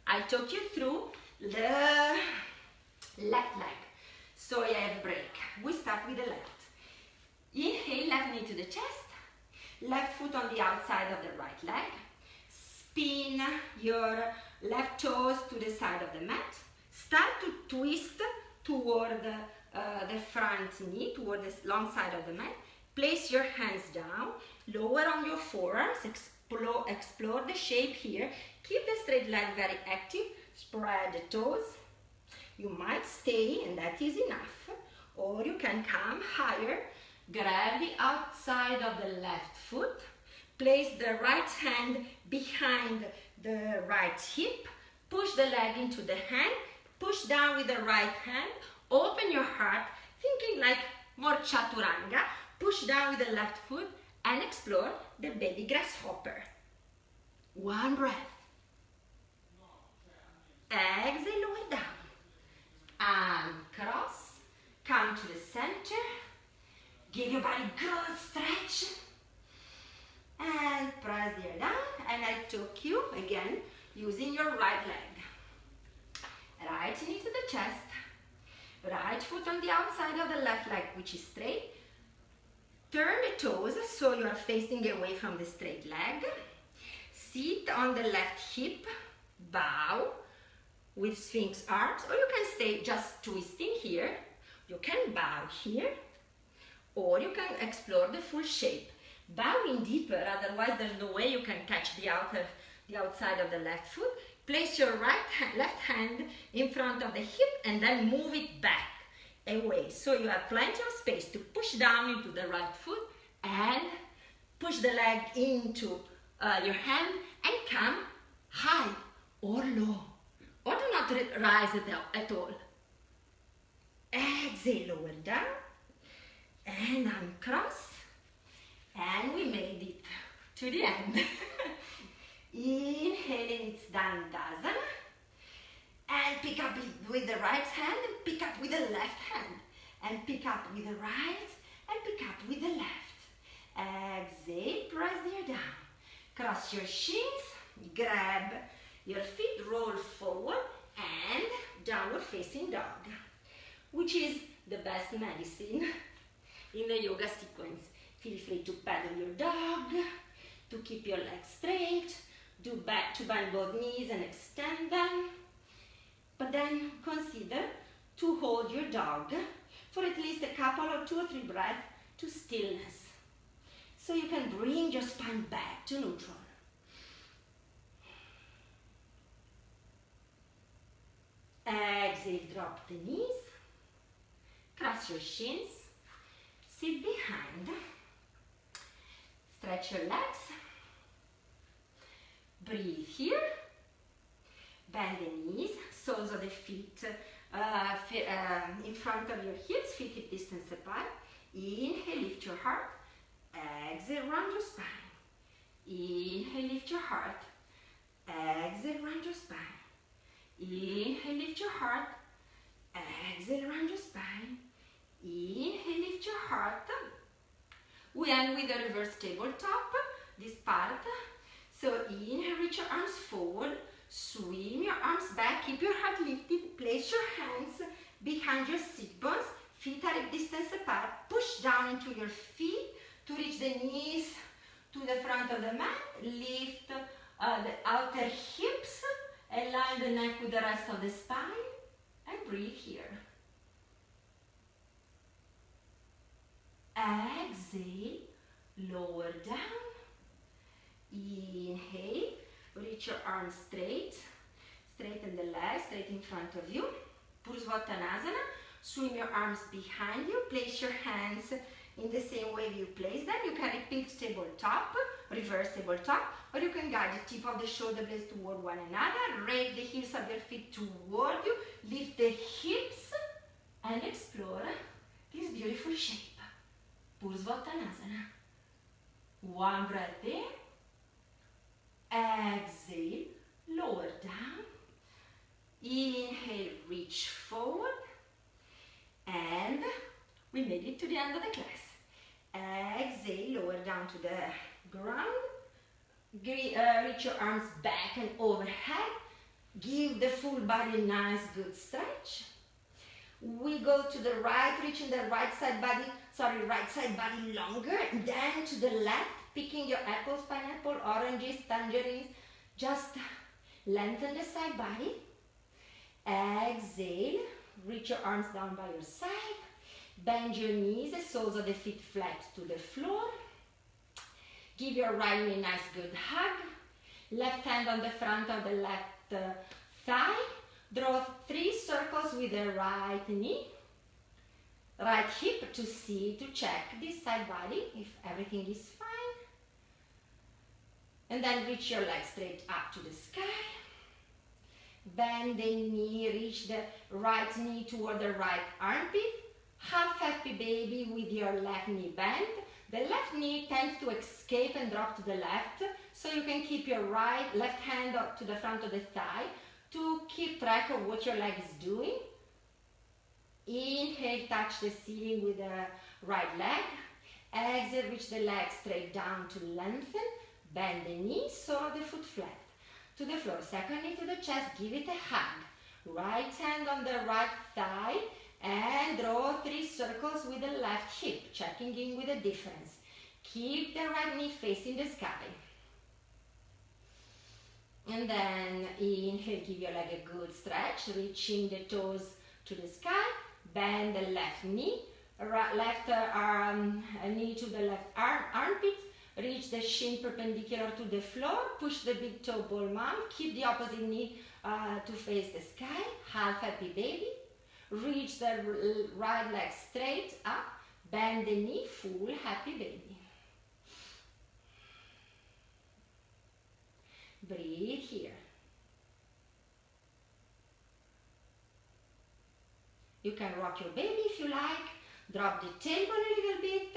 I took you through the left leg, so I have break. We start with the left. Inhale, left knee to the chest, left foot on the outside of the right leg. Spin your left toes to the side of the mat. Start to twist toward the front knee, toward the long side of the mat. Place your hands down, lower on your forearms, explore the shape here. Keep the straight leg very active, spread the toes. You might stay, and that is enough. Or you can come higher, grab the outside of the left foot, place the right hand behind the right hip, push the leg into the hand, push down with the right hand, open your heart, thinking like more chaturanga, push down with the left foot and explore the baby grasshopper. One breath. Exhale, lower down. And cross, come to the center, give your body good stretch. And press the air down, and I took you again using your right leg. Right knee to the chest, right foot on the outside of the left leg, which is straight. Turn the toes so you are facing away from the straight leg. Sit on the left hip, bow with Sphinx arms, or you can stay just twisting here. You can bow here, or you can explore the full shape. Bowing deeper, otherwise there's no way you can catch the outside of the left foot. Place your left hand in front of the hip and then move it back away. So you have plenty of space to push down into the right foot and push the leg into your hand and come high or low. Or do not rise at all. Exhale, lower down and uncross. And we made it to the end. Inhaling, it's Dandasana. And pick up with the right hand, and pick up with the left hand. And pick up with the right, and pick up with the left. Exhale, press the air down. Cross your shins, grab your feet, roll forward, and downward facing dog, which is the best medicine in the yoga sequence. Feel free to pedal your dog, to keep your legs straight, to bend both knees and extend them. But then consider to hold your dog for at least a couple or 2 or 3 breaths to stillness. So you can bring your spine back to neutral. Exhale, drop the knees, cross your shins, sit behind. Stretch your legs, breathe here, bend the knees, soles of the feet in front of your hips, feet hip distance apart. Inhale, lift your heart, exhale, round your spine. Inhale, lift your heart, exhale, round your spine. Inhale, lift your heart, exhale, round your spine. Inhale, lift your heart. We end with a reverse tabletop, this part. So inhale, reach your arms forward, Swing your arms back, keep your heart lifted, place your hands behind your sit bones, feet are a distance apart, push down into your feet to reach the knees to the front of the mat, lift the outer hips, align the neck with the rest of the spine, and breathe here. Exhale, lower down, inhale, reach your arms straight, straighten the legs, straight in front of you, Purusvottanasana, swing your arms behind you, place your hands in the same way you place them. You can repeat tabletop, reverse tabletop, or you can guide the tip of the shoulder blades toward one another, raise the heels of your feet toward you, lift the hips, and explore this beautiful shape. Purusvottanasana. One breath in, exhale, lower down, inhale, reach forward, and we made it to the end of the class. Exhale, lower down to the ground, reach your arms back and overhead, give the full body a nice good stretch. We go to the right, reaching the right side body longer, then to the left, picking your apples, pineapple, oranges, tangerines, just lengthen the side body. Exhale, reach your arms down by your side, bend your knees, the soles of the feet flat to the floor. Give your right knee a nice good hug, left hand on the front of the left thigh. Draw 3 circles with the right knee, right hip to check this side body if everything is fine. And then reach your legs straight up to the sky. Bend the knee, reach the right knee toward the right armpit. Half happy baby with your left knee bent. The left knee tends to escape and drop to the left, so you can keep your left hand up to the front of the thigh to keep track of what your leg is doing. Inhale, touch the ceiling with the right leg. Exhale, reach the leg straight down to lengthen. Bend the knee, sole of the foot flat to the floor. Second knee to the chest, give it a hug. Right hand on the right thigh and draw 3 circles with the left hip, checking in with the difference. Keep the right knee facing the sky. And then inhale, give your leg a good stretch, reaching the toes to the sky. Bend the left knee, left knee to the left armpit. Reach the shin perpendicular to the floor. Push the big toe ball mound. Keep the opposite knee to face the sky. Half happy baby. Reach the right leg straight up. Bend the knee, full happy baby. Breathe here. You can rock your baby if you like. Drop the tailbone a little bit.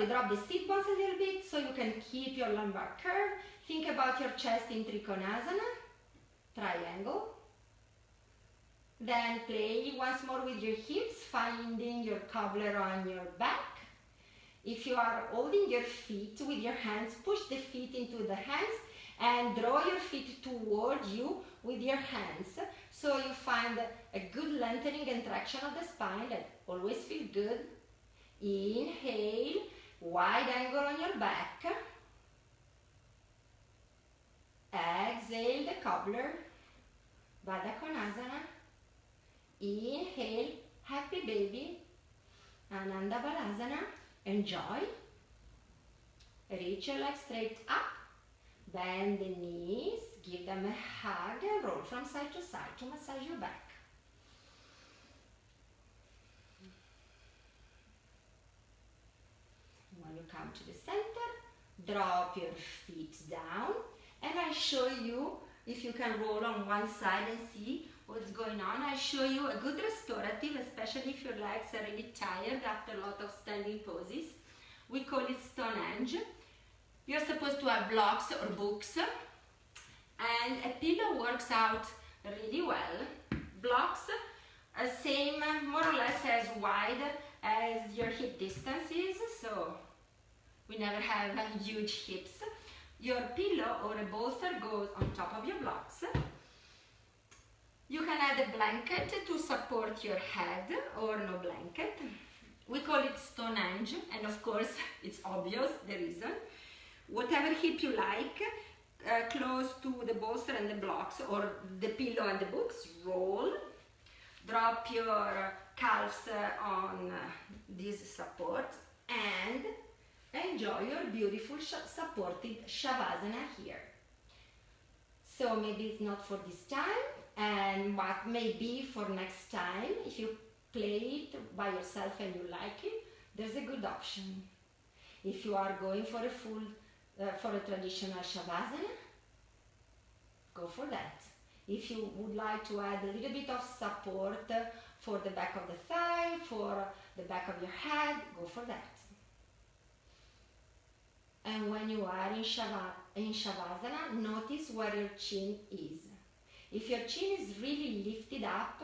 Drop the sit bones a little bit so you can keep your lumbar curve. Think about your chest in Trikonasana, triangle. Then play once more with your hips, finding your cobbler on your back. If you are holding your feet with your hands, push the feet into the hands and draw your feet toward you with your hands. So you find a good lengthening and traction of the spine that always feels good. Inhale, wide angle on your back. Exhale, the cobbler, Baddha Konasana. Inhale, happy baby, Ananda Balasana. Enjoy. Reach your legs straight up. Bend the knees, give them a hug and roll from side to massage your back. When you come to the center, drop your feet down and I show you, if you can roll on one side and see what's going on, I show you a good restorative, especially if your legs are really tired after a lot of standing poses. We call it Stonehenge. You're supposed to have blocks or books, and a pillow works out really well. Blocks are same, more or less as wide as your hip distance is, so we never have huge hips. Your pillow or a bolster goes on top of your blocks. You can add a blanket to support your head or no blanket. We call it Stonehenge, and of course it's obvious the reason. Whatever hip you like, close to the bolster and the blocks or the pillow and the books, roll. Drop your calves on this support and enjoy your beautiful supported Shavasana here. So maybe it's not for this time, but maybe for next time, if you play it by yourself and you like it, there's a good option. If you are going for a traditional Shavasana, go for that. If you would like to add a little bit of support for the back of the thigh, for the back of your head, go for that. And when you are in Shavasana, notice where your chin is. If your chin is really lifted up,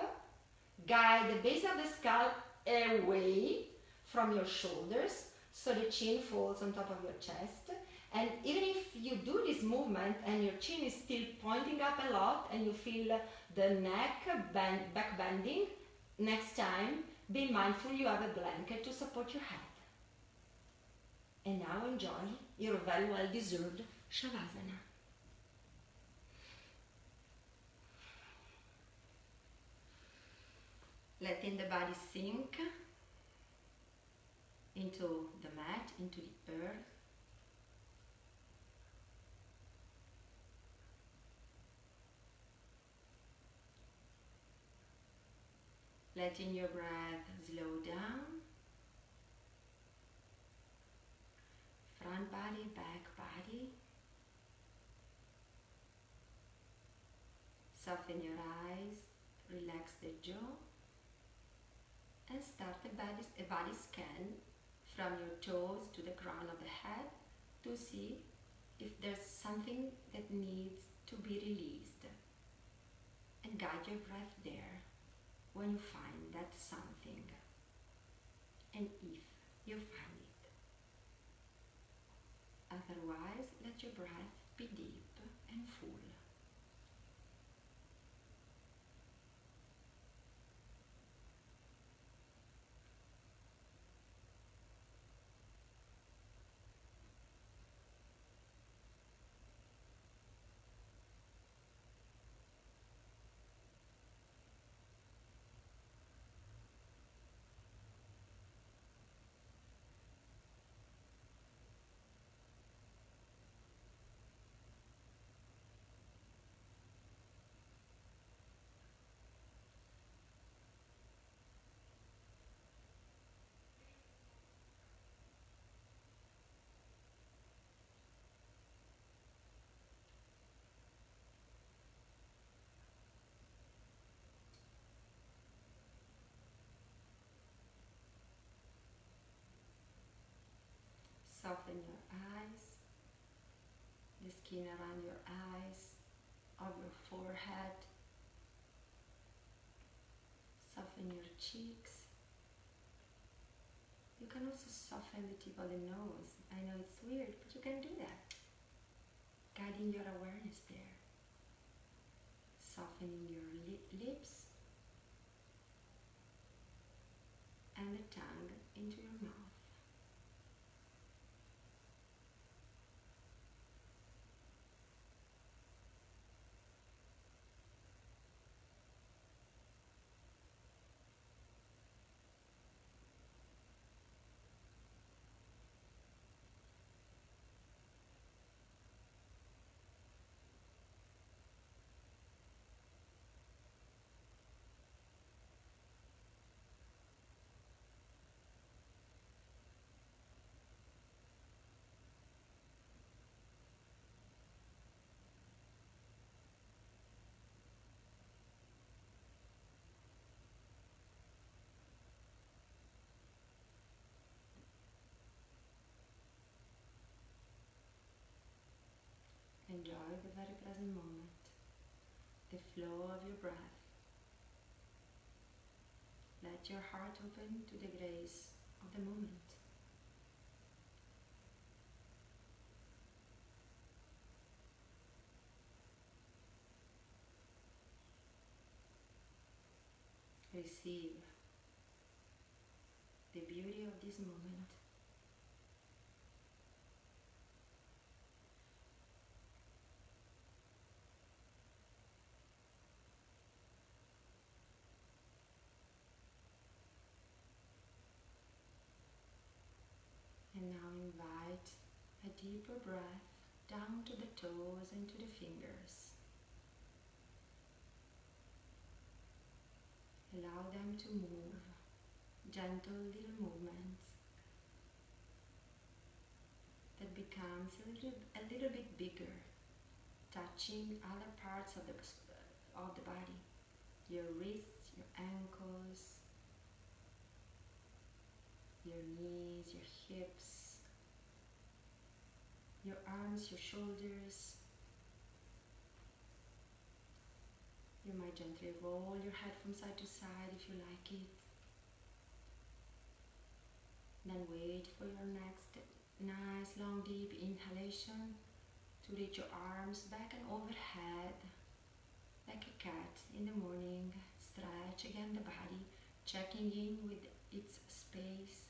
guide the base of the skull away from your shoulders so the chin falls on top of your chest. And even if you do this movement and your chin is still pointing up a lot and you feel the neck back bending, next time be mindful you have a blanket to support your head. And now enjoy your very well deserved Shavasana. Letting the body sink into the mat, into the earth. Letting your breath slow down. Front body, back body. Soften your eyes, relax the jaw, and start a body scan from your toes to the crown of the head to see if there's something that needs to be released. And guide your breath there when you find that something, and if you find it. Otherwise, let your breath be deep and full. Soften your eyes, the skin around your eyes, of your forehead. Soften your cheeks. You can also soften the tip of the nose. I know it's weird, but you can do that. Guiding your awareness there. Softening your lips and the tongue into your mouth. Enjoy the very present moment, the flow of your breath. Let your heart open to the grace of the moment. receive the beauty of this moment. And now invite a deeper breath down to the toes and to the fingers. Allow them to move, gentle little movements that becomes a little bit bigger, touching other parts of the body, your wrists, your ankles, your knees, your hips, your arms, your shoulders. You might gently roll your head from side to side if you like it. Then wait for your next nice long deep inhalation to reach your arms back and overhead like a cat in the morning. Stretch again the body, checking in with its space,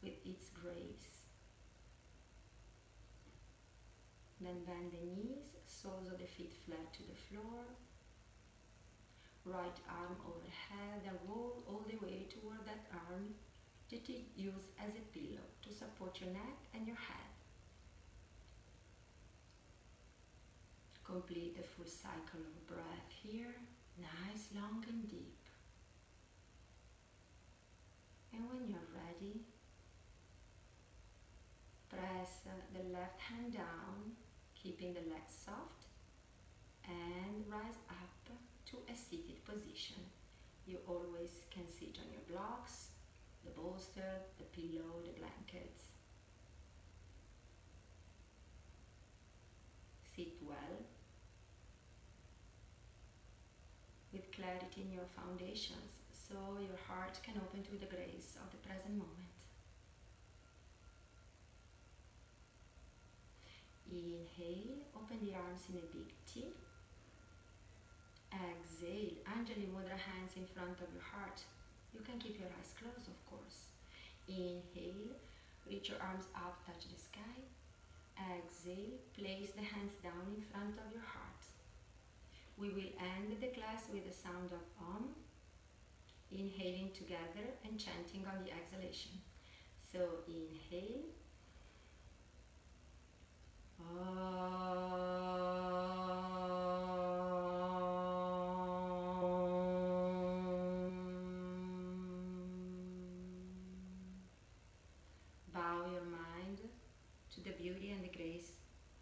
with its grace. Then bend the knees, soles of the feet flat to the floor. Right arm overhead and roll all the way toward that arm that you use as a pillow to support your neck and your head. Complete the full cycle of breath here, nice, long and deep. And when you're ready, press the left hand down, keeping the legs soft, and rise up to a seated position. You always can sit on your blocks, the bolster, the pillow, the blankets. Sit well, with clarity in your foundations, so your heart can open to the grace of the present moment. Inhale, open the arms in a big T. Exhale, Anjali Mudra, hands in front of your heart. You can keep your eyes closed, of course. Inhale, reach your arms up, touch the sky. Exhale, place the hands down in front of your heart. We will end the class with the sound of Om, inhaling together and chanting on the exhalation. So inhale, bow your mind to the beauty and the grace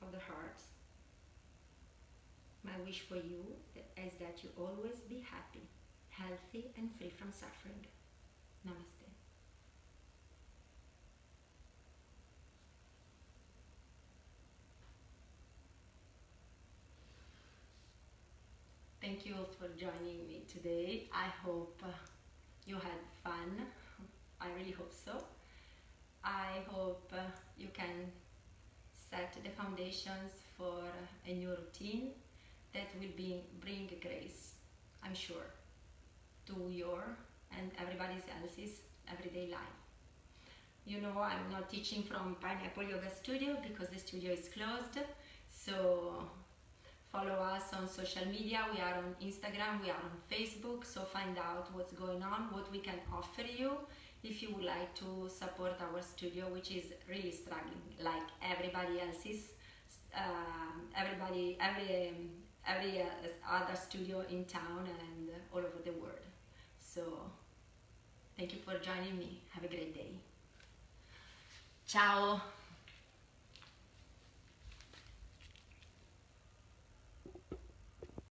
of the heart. My wish for you is that you always be happy, healthy and free from suffering. Namaste. Thank you all for joining me today. I hope you had fun. I really hope so. I hope you can set the foundations for a new routine that will bring grace, I'm sure, to your and everybody else's everyday life. You know, I'm not teaching from Pineapple Yoga Studio because the studio is closed, so follow us on social media. We are on Instagram, we are on Facebook, so find out what's going on, what we can offer you if you would like to support our studio, which is really struggling like everybody else's, every other studio in town and all over the world. So thank you for joining me. Have a great day. Ciao.